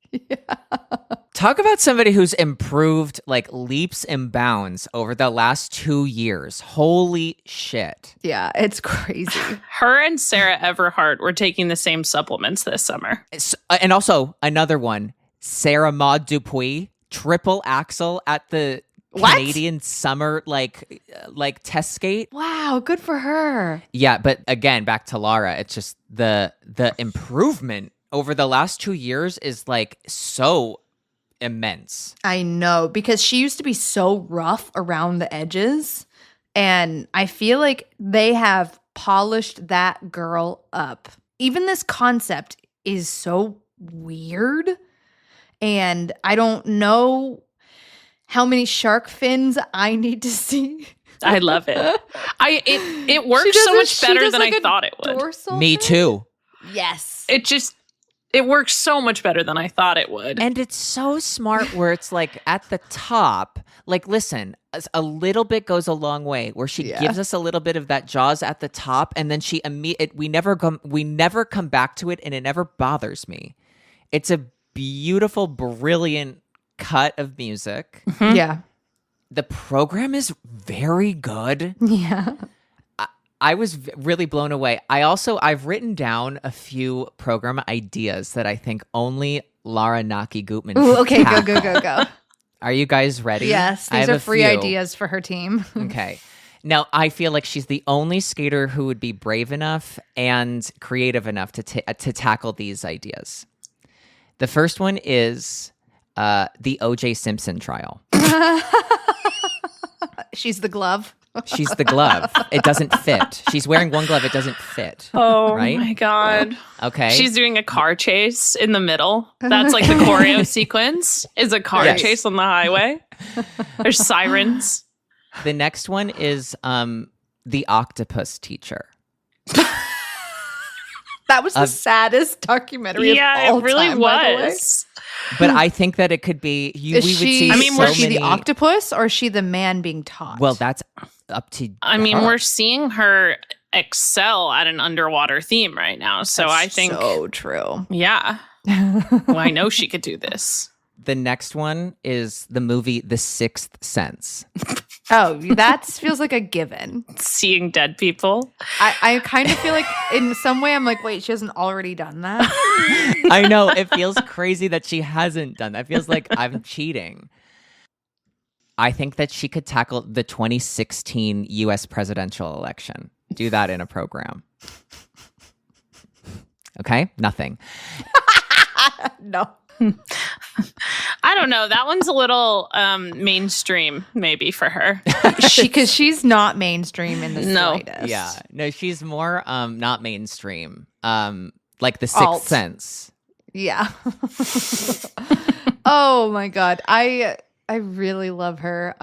Talk about somebody who's improved like leaps and bounds over the last 2 years. Holy shit. Yeah, it's crazy. Her and Sarah Everhart were taking the same supplements this summer. And also another one, Sarah Maud Dupuis, triple axel at the What? Canadian summer like test skate. Wow, good for her. Yeah, but again, back to Lara, it's just the improvement over the last 2 years is like so immense. I know, because she used to be so rough around the edges, and I feel like they have polished that girl up. Even this concept is so weird, and I don't know how many shark fins I need to see. I love it. It She works does so a- much she better does than like I a thought it would. dorsal Me fin? too. Yes. It works so much better than I thought it would. And it's so smart where it's like at the top, like listen, a little bit goes a long way where she Yeah. gives us a little bit of that Jaws at the top and then we never come back to it and it never bothers me. It's a beautiful, brilliant cut of music. Yeah. The program is very good. Yeah. I was really blown away. I've written down a few program ideas that I think only Lara Naki Goopman. Ooh, could okay, tackle. go. Are you guys ready? Yes, I these have are a free few. ideas for her team. Okay. Now, I feel like she's the only skater who would be brave enough and creative enough to tackle these ideas. The first one is the O.J. Simpson trial. She's the glove. She's the glove. It doesn't fit. She's wearing one glove. It doesn't fit. Oh right? my God. Okay. She's doing a car chase in the middle. That's like the choreo sequence is a car Yes. chase on the highway. There's sirens. The next one is the octopus teacher. That was the saddest documentary of Yeah, all it really time, by the way. was. But I think that it could be we would see I mean, so was she many. the octopus or is she the man being taught? Well, that's up to. I mean, her. we're seeing her excel at an underwater theme right now. So I think, so true. yeah, well, I know she could do this. The next one is the movie The Sixth Sense. Oh, that feels like a given. Seeing dead people. I kind of feel like in some way I'm like, wait, she hasn't already done that. I know it feels crazy that she hasn't done that. It feels like I'm cheating. I think that she could tackle the 2016 U.S. presidential election. Do that in a program. Okay? Nothing. No. I don't know. That one's a little mainstream, maybe for her. Because she's not mainstream in the No. slightest. Yeah. No, she's more not mainstream. Like the Alt. Sixth Sense. Yeah. Oh my God. I really love her.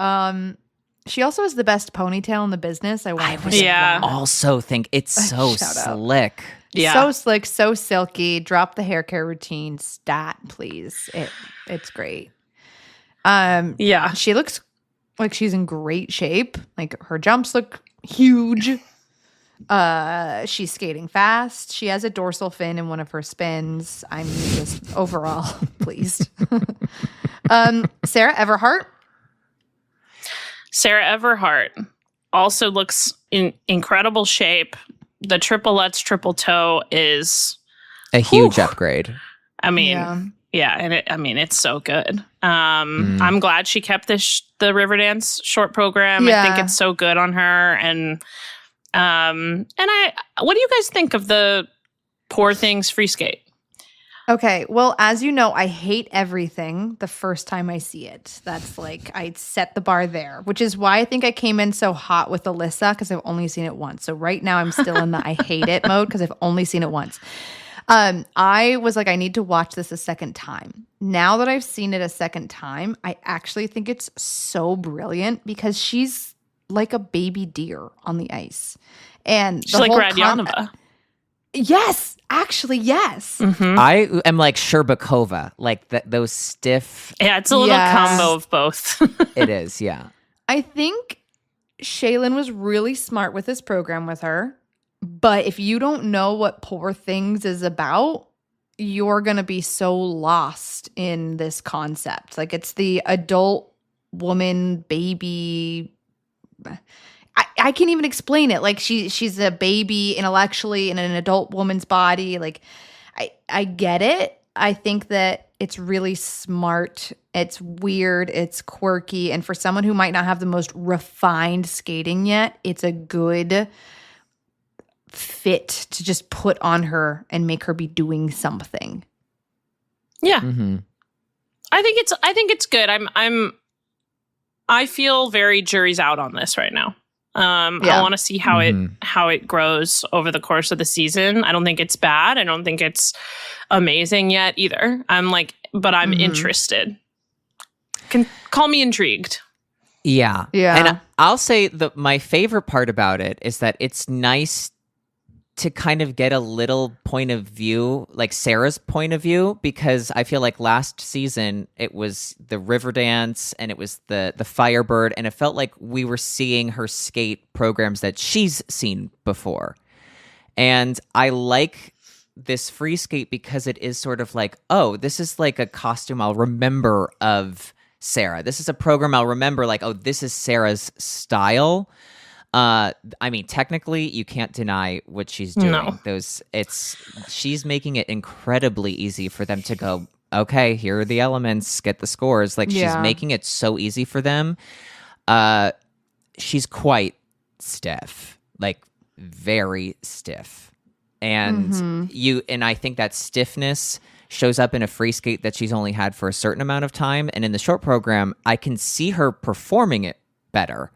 She also has the best ponytail in the business. I want to Yeah. Also think it's so Shout out. slick. Yeah. So slick, so silky. Drop the hair care routine stat, please. It's great. Yeah. She looks like she's in great shape. Like her jumps look huge. She's skating fast. She has a dorsal fin in one of her spins. I'm just overall pleased. Sarah Everhart. Sarah Everhart also looks in incredible shape. The triple Lutz triple toe is, A huge upgrade. I mean, yeah, and it's so good. I'm glad she kept the Riverdance short program. I think Yeah. it's so good on her. And what do you guys think of the Poor Things free skate? Okay, well, as you know, I hate everything the first time I see it. That's like, I set the bar there, which is why I think I came in so hot with Alyssa, because I've only seen it once. So right now I'm still in the I hate it mode because I've only seen it once. I was like, I need to watch this a second time. Now that I've seen it a second time, I actually think it's so brilliant because she's like a baby deer on the ice. And She's like Radionova. Yes, actually, yes. Mhm. I am like Sherbakova, like those stiff. Yeah, it's a little Yes. combo of both. It is, yeah. I think Shaylin was really smart with this program with her. But if you don't know what Poor Things is about, you're going to be so lost in this concept. Like it's the adult woman baby. I can't even explain it. Like she's a baby intellectually in an adult woman's body. Like I get it. I think that it's really smart. It's weird. It's quirky. And for someone who might not have the most refined skating yet, it's a good fit to just put on her and make her be doing something. Yeah. Mm-hmm. I think it's good. I feel very jury's out on this right now. Yeah. I want to see how it grows over the course of the season. I don't think it's bad. I don't think it's amazing yet either. But I'm interested. Can call me intrigued. Yeah. Yeah. And I'll say my favorite part about it is that it's nice to kind of get a little point of view, like Sarah's point of view, because I feel like last season it was the Riverdance and it was the Firebird, and it felt like we were seeing her skate programs that she's seen before. And I like this free skate because it is sort of like, oh, this is like a costume I'll remember of Sarah. This is a program I'll remember, like, oh, this is Sarah's style. I mean, technically, you can't deny what she's doing. No. She's making it incredibly easy for them to go, okay, here are the elements, get the scores. Like, she's making it so easy for them. She's quite stiff, like very stiff. And and I think that stiffness shows up in a free skate that she's only had for a certain amount of time. And in the short program, I can see her performing it better.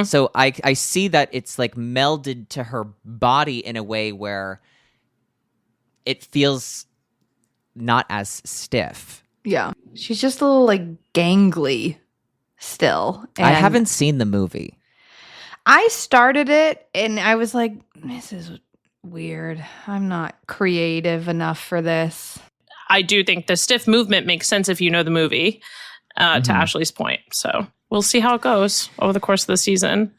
So I see that it's like melded to her body in a way where it feels not as stiff. Yeah. She's just a little like gangly still. I And haven't seen the movie. I started it and I was like, this is weird. I'm not creative enough for this. I do think the stiff movement makes sense if you know the movie, to Ashley's point. So we'll see how it goes over the course of the season.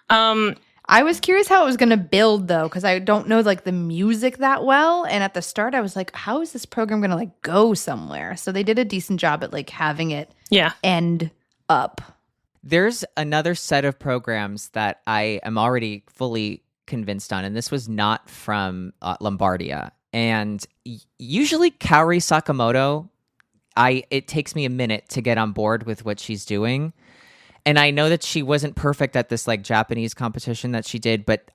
I was curious how it was going to build though, because I don't know like the music that well. And at the start, I was like, how is this program going to like go somewhere? So they did a decent job at like having it Yeah. end up. There's another set of programs that I am already fully convinced on, and this was not from Lombardia. And usually Kaori Sakamoto, it takes me a minute to get on board with what she's doing. And I know that she wasn't perfect at this like Japanese competition that she did, but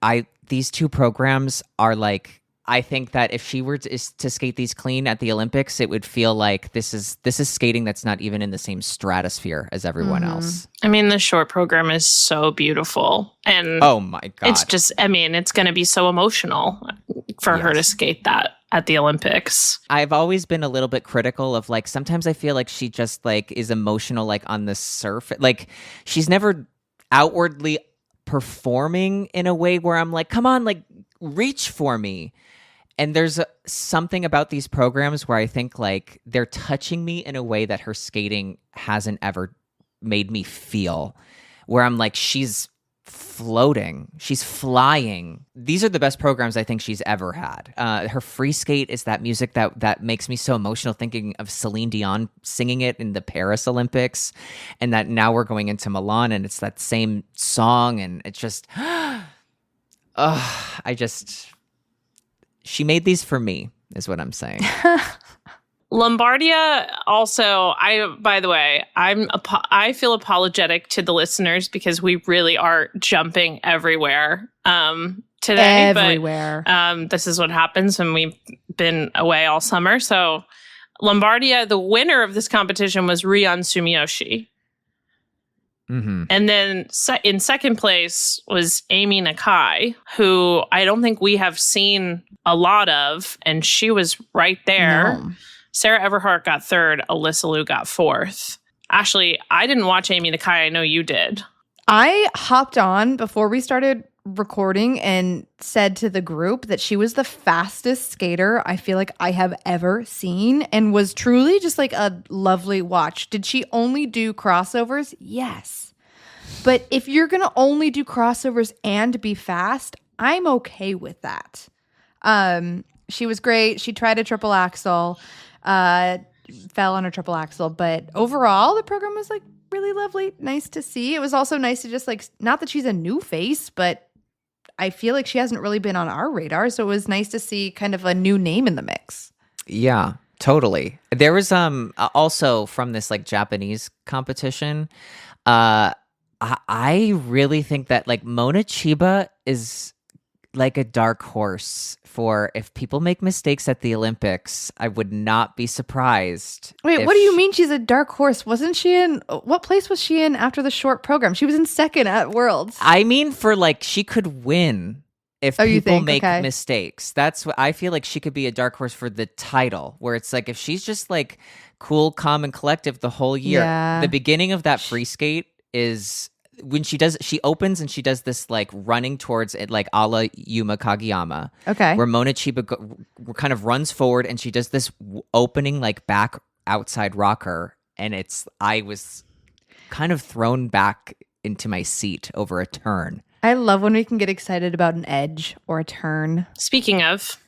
these two programs are like, I think that if she were to skate these clean at the Olympics, it would feel like this is skating that's not even in the same stratosphere as everyone else. I mean, the short program is so beautiful. And Oh my God. it's just, I mean, it's going to be so emotional for her to skate that at the Olympics. I've always been a little bit critical of like, sometimes I feel like she just like is emotional, like on the surface. Like she's never outwardly performing in a way where I'm like, come on, like reach for me. And there's something about these programs where I think like they're touching me in a way that her skating hasn't ever made me feel, where I'm like, she's floating, she's flying. These are the best programs I think she's ever had. Her free skate is that music that makes me so emotional, thinking of Celine Dion singing it in the Paris Olympics, and that now we're going into Milan and it's that same song, and it's just, she made these for me, is what I'm saying. Lombardia also, by the way, I feel apologetic to the listeners because we really are jumping everywhere today. Everywhere. But this is what happens when we've been away all summer. So Lombardia, the winner of this competition was Rion Sumiyoshi. Mm-hmm. And then in second place was Amy Nakai, who I don't think we have seen a lot of, and she was right there. No. Sarah Everhart got third. Alyssa Liu got fourth. Ashley, I didn't watch Amy Nakai. I know you did. I hopped on before we started recording and said to the group that she was the fastest skater I feel like I have ever seen, and was truly just like a lovely watch. Did she only do crossovers? Yes. But if you're going to only do crossovers and be fast, I'm okay with that. She was great. She tried a triple axel, fell on her triple axel, but overall the program was like really lovely, nice to see. It was also nice to just like, not that she's a new face, but I feel like she hasn't really been on our radar, so it was nice to see kind of a new name in the mix. Yeah, totally. There was also from this like Japanese competition, I really think that like Mona Chiba is like a dark horse for if people make mistakes at the Olympics. I would not be surprised. Wait, what do you mean she's a dark horse? Wasn't she in, what place was she in after the short program? She was in second at Worlds. I mean, for like, she could win if you people think? make Okay. mistakes. That's what I feel like. She could be a dark horse for the title, where it's like if she's just like cool, calm, and collective the whole year. Yeah. The beginning of that free skate is when she opens and she does this like running towards it, like a la Yuma Kageyama. Okay. Where Mona Chiba kind of runs forward and she does this opening like back outside rocker, and I was kind of thrown back into my seat over a turn. I love when we can get excited about an edge or a turn. Speaking of,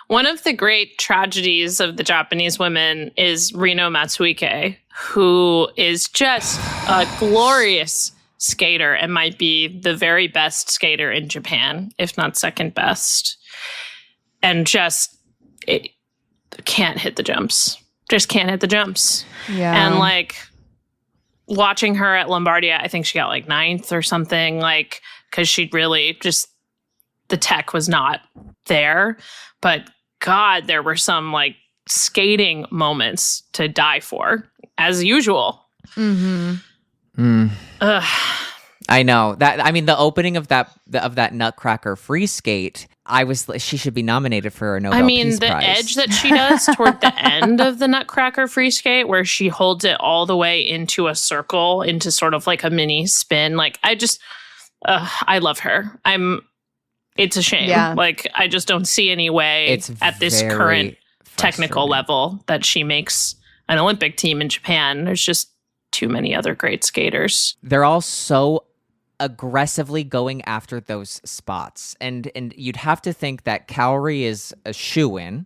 one of the great tragedies of the Japanese women is Rino Matsuike, who is just a glorious skater and might be the very best skater in Japan, if not second best. And it can't hit the jumps. Just can't hit the jumps. Yeah. And like watching her at Lombardia, I think she got like 9th or something, like, because she'd really just, the tech was not there. But God, there were some like skating moments to die for, as usual. Mm-hmm. Ugh. I know that. I mean, the opening of that Nutcracker free skate, she should be nominated for a Nobel Peace the Prize. edge that she does toward the end of the Nutcracker free skate, where she holds it all the way into a circle, into sort of like a mini spin. Like, I love her. It's a shame. Yeah. Like, I just don't see any way It's at this very current technical frustrating. level that she makes an Olympic team in Japan. There's just too many other great skaters. They're all so aggressively going after those spots, and you'd have to think that Kaori is a shoo-in,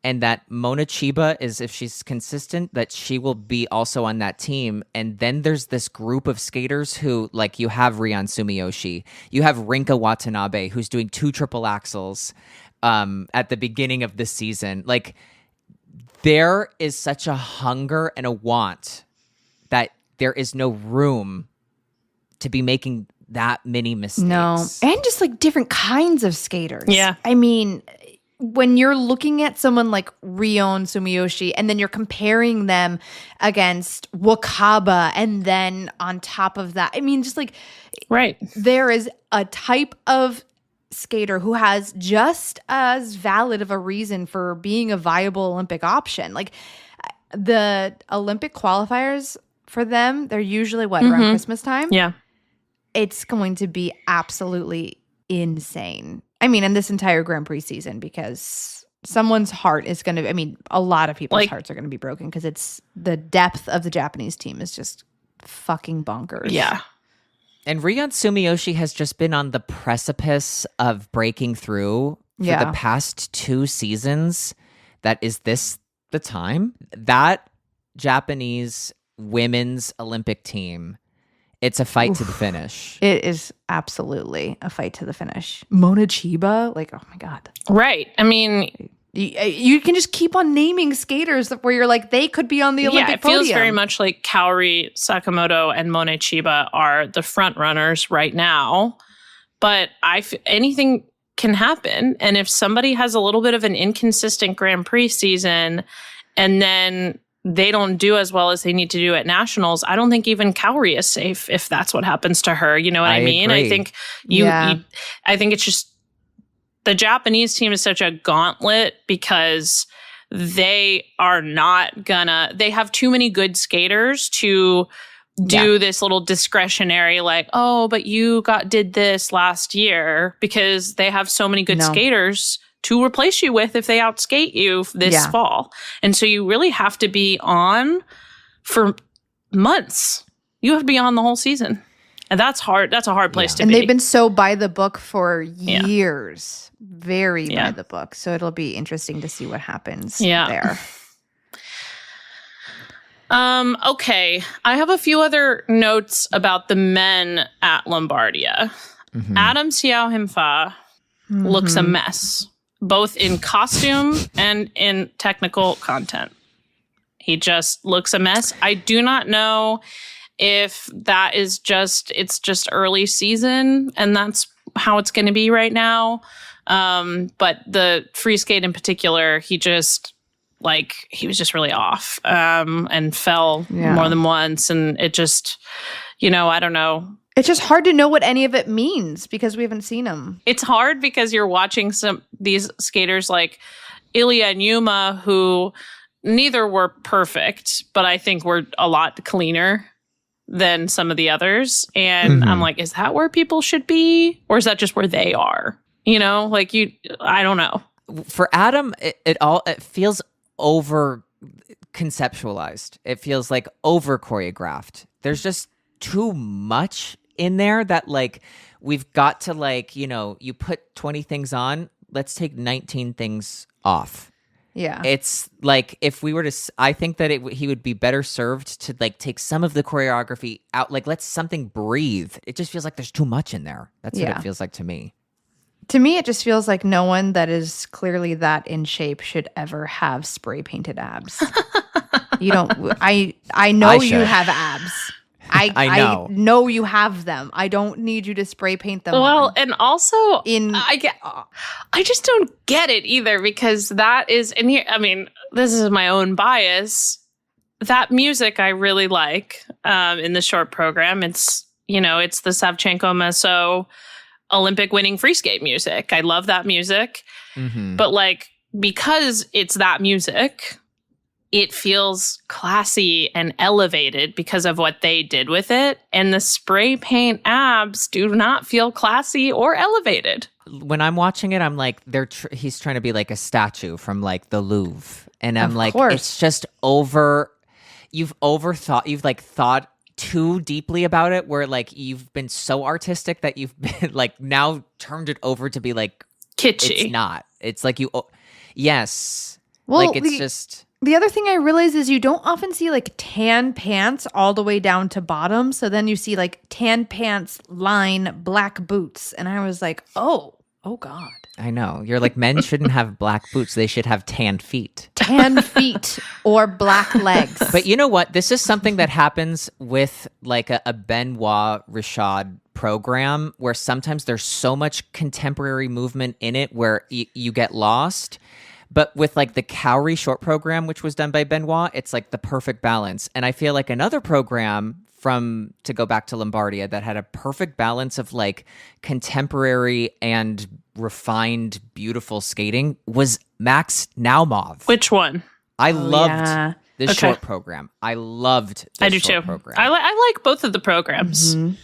and that Mona Chiba is, if she's consistent, that she will be also on that team. And then there's this group of skaters who, like, you have Rion Sumiyoshi, you have Rinka Watanabe, who's doing 2 triple axels at the beginning of the season. Like, there is such a hunger and a want that there is no room to be making that many mistakes. No. And just like different kinds of skaters. Yeah. I mean, when you're looking at someone like Rion Sumiyoshi and then you're comparing them against Wakaba and then on top of that, I mean, just like Right. there is a type of skater who has just as valid of a reason for being a viable Olympic option. Like the Olympic qualifiers for them, they're usually around Christmas time? Yeah. It's going to be absolutely insane. I mean, in this entire Grand Prix season, because someone's heart is going to, I mean, a lot of people's hearts are going to be broken because it's the depth of the Japanese team is just fucking bonkers. Yeah. And Rion Sumiyoshi has just been on the precipice of breaking through for Yeah. the past 2 seasons. That is this the time? That Japanese women's Olympic team, it's a fight to the finish. It is absolutely a fight to the finish. Mona Chiba, like, oh my God. Right. I mean, You can just keep on naming skaters where you're like, they could be on the Olympic yeah, it feels podium. very much like Kaori Sakamoto and Mone Chiba are the front runners right now. But anything can happen. And if somebody has a little bit of an inconsistent Grand Prix season and then they don't do as well as they need to do at nationals, I don't think even Kaori is safe if that's what happens to her. You know what I mean? agree. I think I think it's just the Japanese team is such a gauntlet because they are not gonna, they have too many good skaters to do this little discretionary like, oh, but you did this last year, because they have so many good skaters to replace you with if they outskate you this fall. And so you really have to be on for months. You have to be on the whole season. And that's hard. That's a hard place to and be. they've been so by the book for years. Very by the book. So it'll be interesting to see what happens there. Okay. I have a few other notes about the men at Lombardia. Adam Xiao Himfa looks a mess, both in costume and in technical content. He just looks a mess. I do not know if that is it's just early season and that's how it's going to be right now. But the free skate in particular, he was just really off, and fell more than once. And it just, I don't know. It's just hard to know what any of it means because we haven't seen him. It's hard because you're watching these skaters like Ilya and Yuma, who neither were perfect, but I think were a lot cleaner than some of the others. And I'm like, is that where people should be? Or is that just where they are? I don't know. For Adam, it feels over conceptualized. It feels like over choreographed. There's just too much in there that we've got to you put 20 things on, let's take 19 things off. Yeah. It's like if we were to, I think that he would be better served to take some of the choreography out, let something breathe. It just feels like there's too much in there. That's what it feels like to me. To me, it just feels like no one that is clearly that in shape should ever have spray painted abs. You don't, I know you have abs. I know you have them. I don't need you to spray paint them. Well, and also I just don't get it either, because that is in here. I mean, this is my own bias. That music I really like in the short program. It's it's the Savchenko Maso Olympic winning free skate music. I love that music, but because it's that music, it feels classy and elevated because of what they did with it. And the spray paint abs do not feel classy or elevated. When I'm watching it, I'm like, he's trying to be like a statue from the Louvre. And I'm it's just you've overthought, you've thought too deeply about it, where you've been so artistic that you've been now turned it over to be kitschy. It's not. It's yes. Well, it's just... The other thing I realize is you don't often see tan pants all the way down to bottom. So then you see tan pants line black boots. And I was like, oh, Oh God. I know. You're like, men shouldn't have black boots. They should have tanned feet. Tan feet or black legs. But you know what? This is something that happens with like a Benoit Rashad program where sometimes there's so much contemporary movement in it where you get lost. But with like the Cowrie short program, which was done by Benoit, it's like the perfect balance. And I feel like another program to go back to Lombardia that had a perfect balance of like contemporary and refined, beautiful skating was Max Naumov. Which one? I loved yeah. this Okay. short program. I loved this I do short too. program. I like both of the programs. Mhm.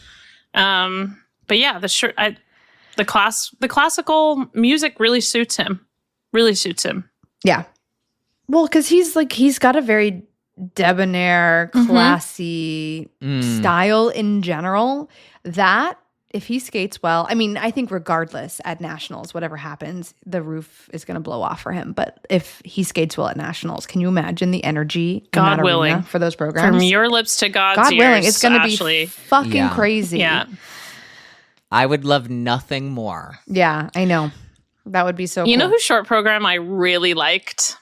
But yeah, the classical music really suits him. Really suits him. Yeah. Well, because he's got a very debonair, classy style in general. That if he skates well, I mean, I think regardless at nationals, whatever happens, the roof is going to blow off for him. But if he skates well at nationals, can you imagine the energy in God that willing. arena for those programs? From your lips to God's God ears, willing, it's going to be Ashley. fucking Yeah. crazy. Yeah. I would love nothing more. Yeah, I know. That would be so You cool. know whose short program I really liked?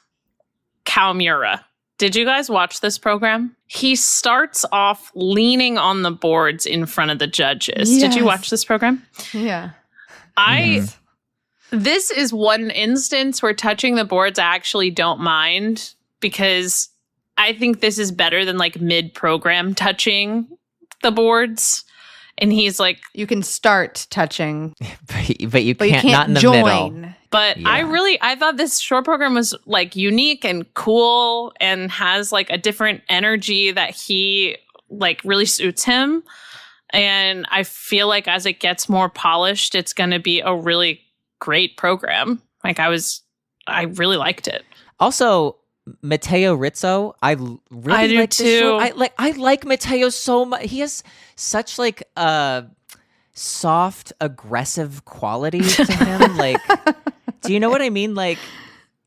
Kawamura. Did you guys watch this program? He starts off leaning on the boards in front of the judges. Did you Yes. watch this program? Yeah. This is one instance where touching the boards I actually don't mind because I think this is better than like mid-program touching the boards. And he's like, You can start touching, but you but you can't, can't not in the join. middle. but Yeah. I thought this short program was like unique and cool and has like a different energy that he like really suits him. And I feel like as it gets more polished, it's going to be a really great program. Like I really liked it. Also, Matteo Rizzo, really I do like this show. too. I like Matteo so much. He has such like a soft, aggressive quality to him. Like, do you know what I mean? Like,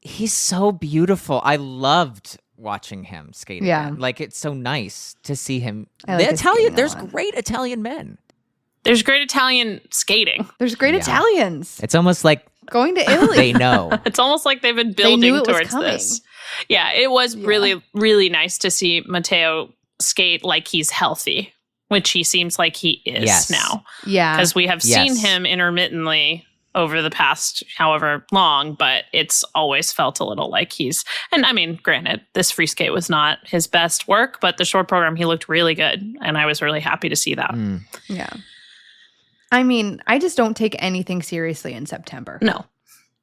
he's so beautiful. I loved watching him skate. Yeah. again. Like it's so nice to see him. I like The his skating Italian, a there's lot. great Italian men. There's great Italian skating. There's great Yeah. Italians It's almost like going to Italy. they know. It's almost like they've been knew building it was towards coming. this. Yeah, it was really, really nice to see Matteo skate like he's healthy, which he seems like he is Yes. now. Yeah. Because we have seen Yes. him intermittently over the past however long, but it's always felt a little like and I mean, granted, this free skate was not his best work, but the short program, he looked really good. And I was really happy to see that. Mm. Yeah. I mean, I just don't take anything seriously in September. No.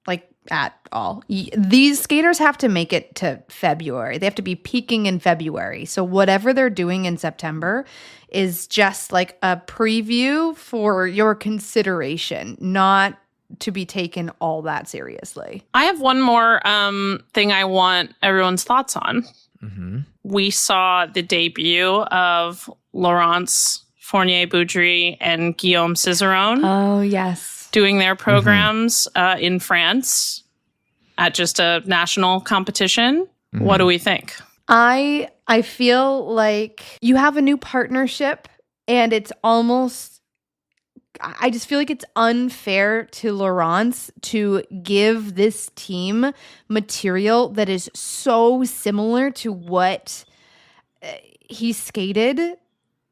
Like at all. These skaters have to make it to February. They have to be peaking in February. So whatever they're doing in September is just like a preview for your consideration, not to be taken all that seriously. I have one more thing I want everyone's thoughts on. hmm We saw the debut of Laurence Fournier-Boudry and Guillaume Cizeron Oh, yes. doing their programs in France at just a national competition. What do we think? I feel like you have a new partnership and it's almost I just feel like it's unfair to Laurence to give this team material that is so similar to what he skated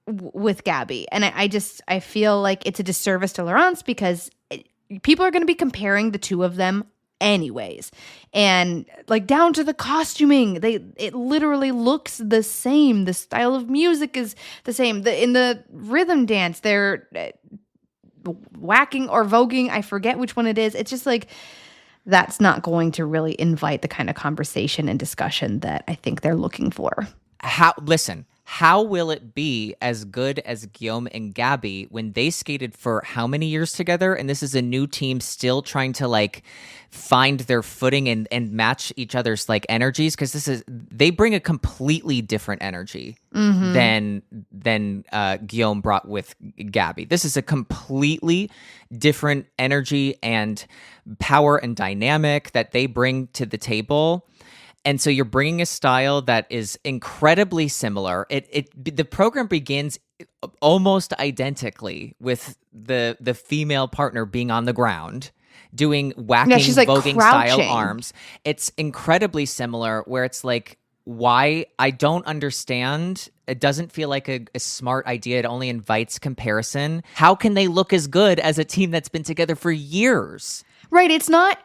with Gabby. And I feel like it's a disservice to Laurence because people are going to be comparing the two of them anyways, and like down to the costuming, it literally looks the same. The style of music is the same. In the rhythm dance, they're whacking or voguing. I forget which one it is. It's just like that's not going to really invite the kind of conversation and discussion that I think they're looking for. How will it be as good as Guillaume and Gabby when they skated for how many years together? And this is a new team still trying to like find their footing and match each other's like energies. Cause they bring a completely different energy than Guillaume brought with Gabby. This is a completely different energy and power and dynamic that they bring to the table. And so you're bringing a style that is incredibly similar. The program begins almost identically with the female partner being on the ground. doing whacking, she's, like, voguing style crouching. arms. It's incredibly similar where it's like, why? I don't understand. It doesn't feel like a smart idea. It only invites comparison. How can they look as good as a team that's been together for years? Right. It's not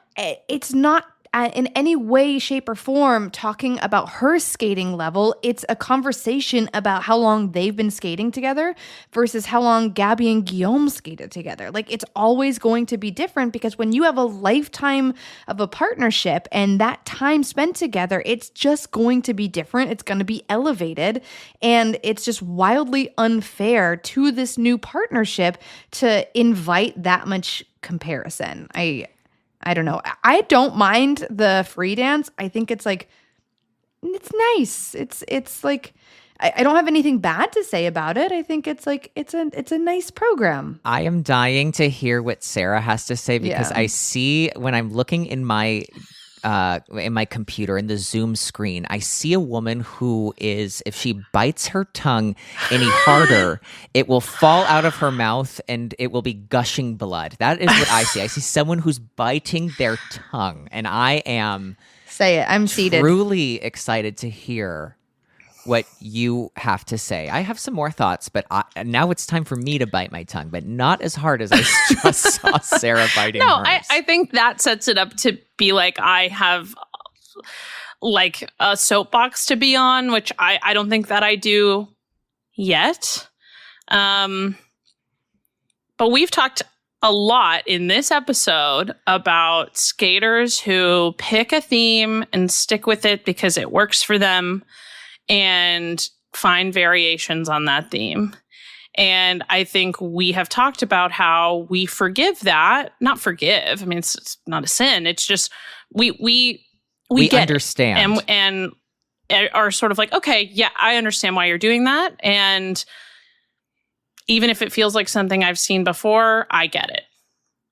in any way, shape, or form talking about her skating level. It's a conversation about how long they've been skating together versus how long Gabby and Guillaume skated together. Like, it's always going to be different because when you have a lifetime of a partnership and that time spent together, it's just going to be different. It's going to be elevated. And it's just wildly unfair to this new partnership to invite that much comparison. I don't know. I don't mind the free dance. I think it's like, it's nice. It's like, I don't have anything bad to say about it. I think it's like, it's a nice program. I am dying to hear what Sarah has to say because Yeah. I see when I'm looking in my computer in the Zoom screen, I see a woman who is, if she bites her tongue any harder, it will fall out of her mouth and it will be gushing blood. That is what I see. I see someone who's biting their tongue, and I am Say it. I'm seated. truly excited to hear what you have to say. I have some more thoughts, but now it's time for me to bite my tongue, but not as hard as I just saw Sarah biting No, hers. I think that sets it up to be like I have like a soapbox to be on, which I don't think that I do yet. But we've talked a lot in this episode about skaters who pick a theme and stick with it because it works for them and find variations on that theme. And I think we have talked about how we forgive that. Not forgive. I mean, it's not a sin. It's just we get understand it and are sort of like, okay, yeah, I understand why you're doing that. And even if it feels like something I've seen before, I get it.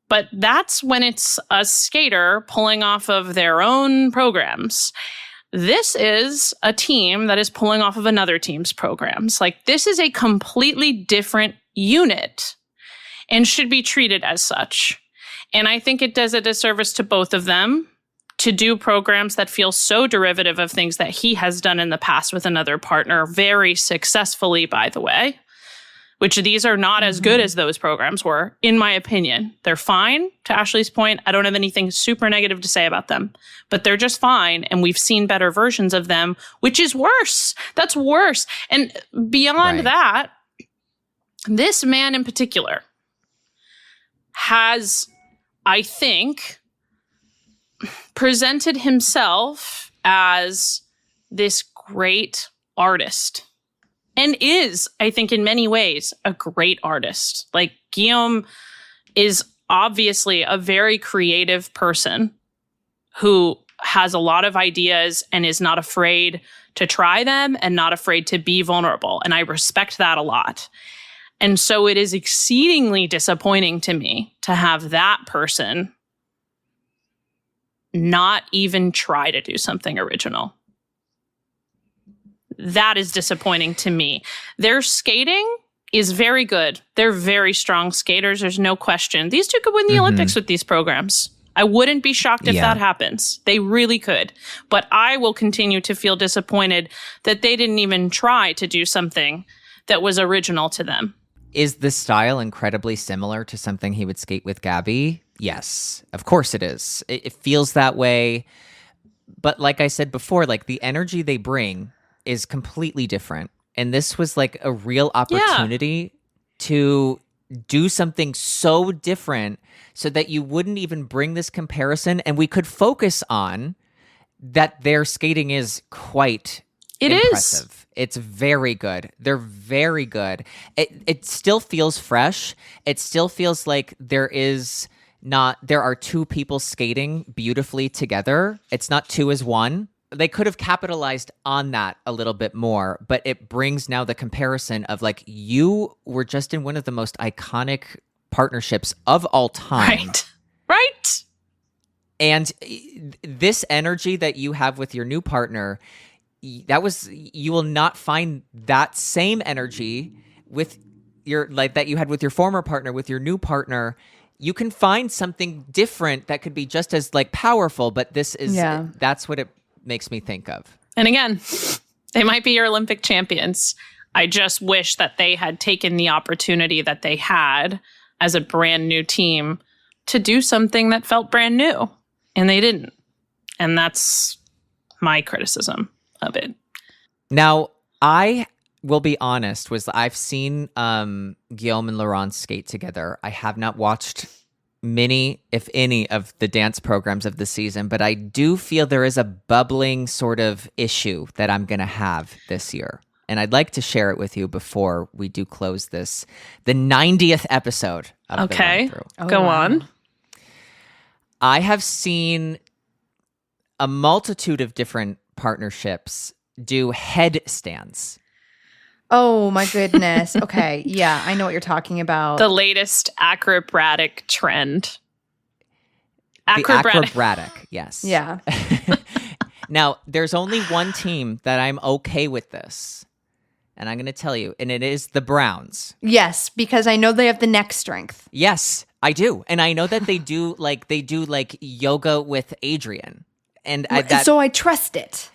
But that's when it's a skater pulling off of their own programs. This is a team that is pulling off of another team's programs. Like, this is a completely different unit and should be treated as such. And I think it does a disservice to both of them to do programs that feel so derivative of things that he has done in the past with another partner, very successfully, by the way, which these are not as good as those programs were, in my opinion. They're fine, to Ashley's point. I don't have anything super negative to say about them, but they're just fine. And we've seen better versions of them, which is worse. That's worse. And beyond Right. that, this man in particular has, I think, presented himself as this great artist. And is, I think, in many ways, a great artist. Like, Guillaume is obviously a very creative person who has a lot of ideas and is not afraid to try them and not afraid to be vulnerable. And I respect that a lot. And so it is exceedingly disappointing to me to have that person not even try to do something original. That is disappointing to me. Their skating is very good. They're very strong skaters. There's no question. These two could win the Olympics with these programs. I wouldn't be shocked if that happens. They really could. But I will continue to feel disappointed that they didn't even try to do something that was original to them. Is the style incredibly similar to something he would skate with Gabby? Yes, of course it is. It feels that way. But like I said before, like, the energy they bring is completely different. And this was like a real opportunity to do something so different so that you wouldn't even bring this comparison and we could focus on that their skating is quite impressive. It's very good. They're very good. It still feels fresh. It still feels like there are two people skating beautifully together. It's not two as one. They could have capitalized on that a little bit more, but it brings now the comparison of, like, you were just in one of the most iconic partnerships of all time. Right. And this energy that you have with your new partner, you will not find that same energy with that you had with your former partner, with your new partner. you can find something different that could be just as like powerful, but this is that's what it makes me think of. And again, they might be your Olympic champions. I just wish that they had taken the opportunity that they had as a brand new team to do something that felt brand new, and they didn't. And that's my criticism of it. Now, I will be honest, I've seen Guillaume and Laurent skate together. I have not watched many, if any, of the dance programs of the season, but I do feel there is a bubbling sort of issue that I'm going to have this year. And I'd like to share it with you before we do close the 90th episode of the run through. Go on. I have seen a multitude of different partnerships do headstands. Oh my goodness. Okay. Yeah, I know what you're talking about. The latest acrobatic trend. The acrobatic, yes. Yeah. Now, there's only one team that I'm okay with this. And I'm going to tell you, and it is the Browns. Yes, because I know they have the neck strength. Yes, I do. And I know that they do like yoga with Adrian. And so I trust it.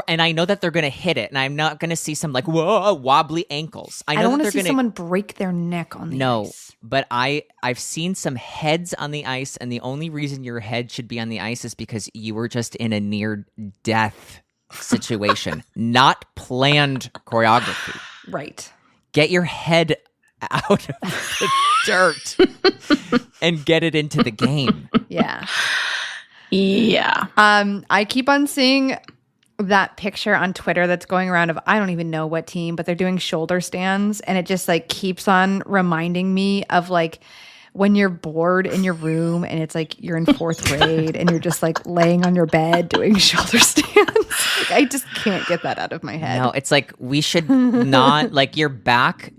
And I know that they're going to hit it, and I'm not going to see some like whoa wobbly ankles. I don't want to see someone break their neck on the ice. But I've seen some heads on the ice, and the only reason your head should be on the ice is because you were just in a near death situation, not planned choreography. Right. Get your head out of the dirt and get it into the game. Yeah. Yeah. I keep on seeing that picture on Twitter that's going around of I don't even know what team, but they're doing shoulder stands, and it just like keeps on reminding me of like when you're bored in your room and it's like you're in 4th grade and you're just like laying on your bed doing shoulder stands. Like, I just can't get that out of my head. No, it's like we should not like your back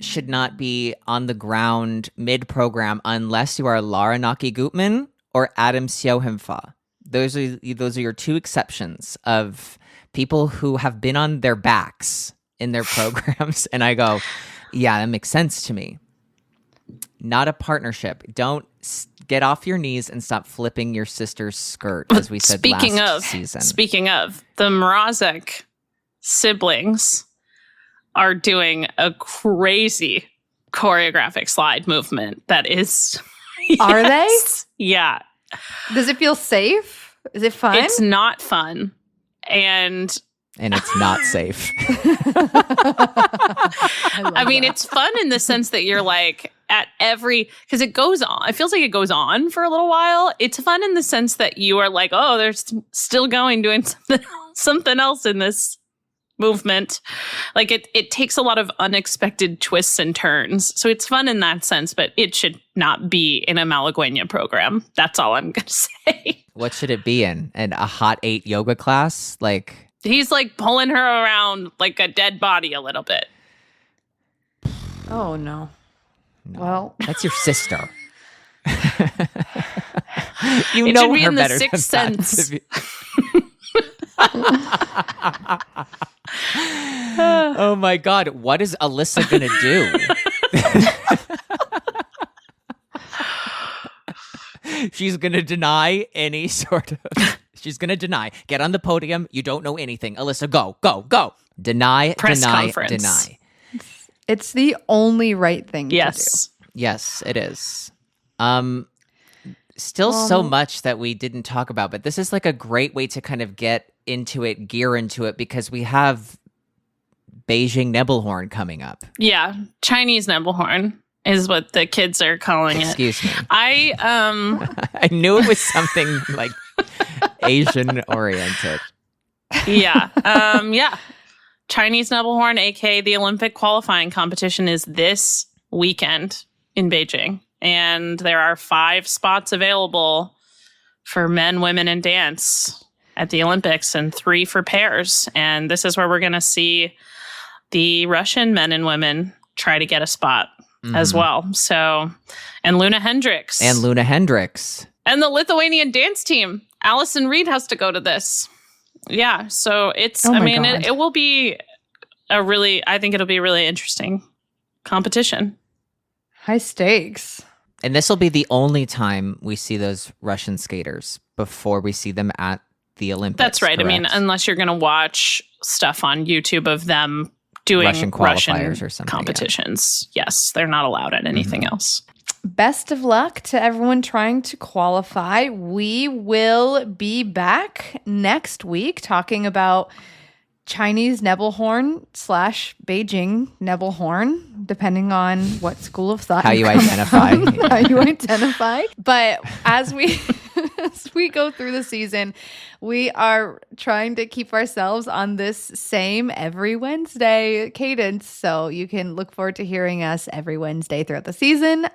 should not be on the ground mid-program unless you are Lara Naki-Gutman or Adam Siohimfa. Those are your two exceptions of people who have been on their backs in their programs. And I go, yeah, that makes sense to me. Not a partnership. Don't get off your knees and stop flipping your sister's skirt, as we said last season. Speaking of, the Mrazek siblings are doing a crazy choreographic slide movement that is... Are they? Yeah. Does it feel safe? Is it fun? It's not fun. And it's not safe. I mean, it's fun in the sense that you're like at every, because it goes on. It feels like it goes on for a little while. It's fun in the sense that you are like, oh, they're still doing something else in this movement. Like it takes a lot of unexpected twists and turns. So it's fun in that sense, but it should not be in a Malagueña program. That's all I'm going to say. What should it be in? And a hot 8 yoga class? Like he's like pulling her around like a dead body a little bit. Oh no. Well, that's your sister. You it know her in better the Sixth Sense. Oh my God, what is Alyssa gonna do? She's gonna deny any sort of. She's gonna deny. Get on the podium. You don't know anything, Alyssa. Go. Deny. Press deny. conference. Deny. It's the only right thing to do. Yes, it is. Still so much that we didn't talk about, but this is like a great way to kind of get into it, gear into it, because we have Beijing Nebelhorn coming up. Yeah, Chinese Nebelhorn is what the kids are calling it. Excuse me. I knew it was something like Asian oriented. Yeah. Yeah. Chinese Nebelhorn, aka the Olympic qualifying competition, is this weekend in Beijing. And there are 5 spots available for men, women, and dance at the Olympics, and 3 for pairs. And this is where we're going to see the Russian men and women try to get a spot as well. So, and Luna Hendricks. And the Lithuanian dance team. Allison Reed has to go to this. Yeah. So it's, it will be I think it'll be a really interesting competition. High stakes. And this will be the only time we see those Russian skaters before we see them at the Olympics. That's right. I mean, correct? unless you're going to watch stuff on YouTube of them doing Russian Russian qualifiers or something, yeah. competitions. Yes, they're not allowed at anything else. Best of luck to everyone trying to qualify. We will be back next week talking about Chinese Nebelhorn / Beijing Nebelhorn, depending on what school of thought How you come identify. from, how you identify. But as we as we go through the season, we are trying to keep ourselves on this same every Wednesday cadence. So you can look forward to hearing us every Wednesday throughout the season.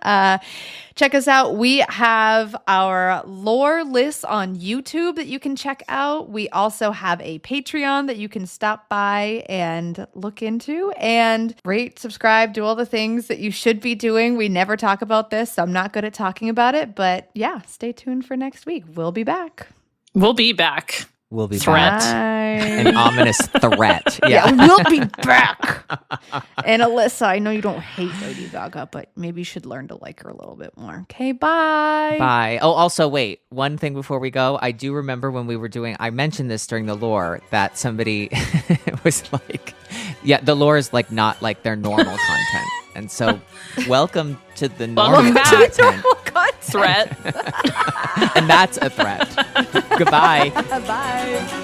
Check us out. We have our lore lists on YouTube that you can check out. We also have a Patreon that you can stop by and look into, and rate, subscribe, do all the things that you should be doing. We never talk about this, so I'm not good at talking about it. But yeah, stay tuned for next week. We'll be back. We'll be back. We'll be Threat. back. Bye. An ominous threat. Yeah, we'll be back. And Alyssa, I know you don't hate Lady Gaga, but maybe you should learn to like her a little bit more. Okay, bye. Bye. Oh, also, wait. One thing before we go. I do remember when we were doing, I mentioned this during the lore, that somebody was like, yeah, the lore is like not like their normal content. And so, welcome to the normal Welcome back. content. Threat. And that's a threat. Goodbye. Bye.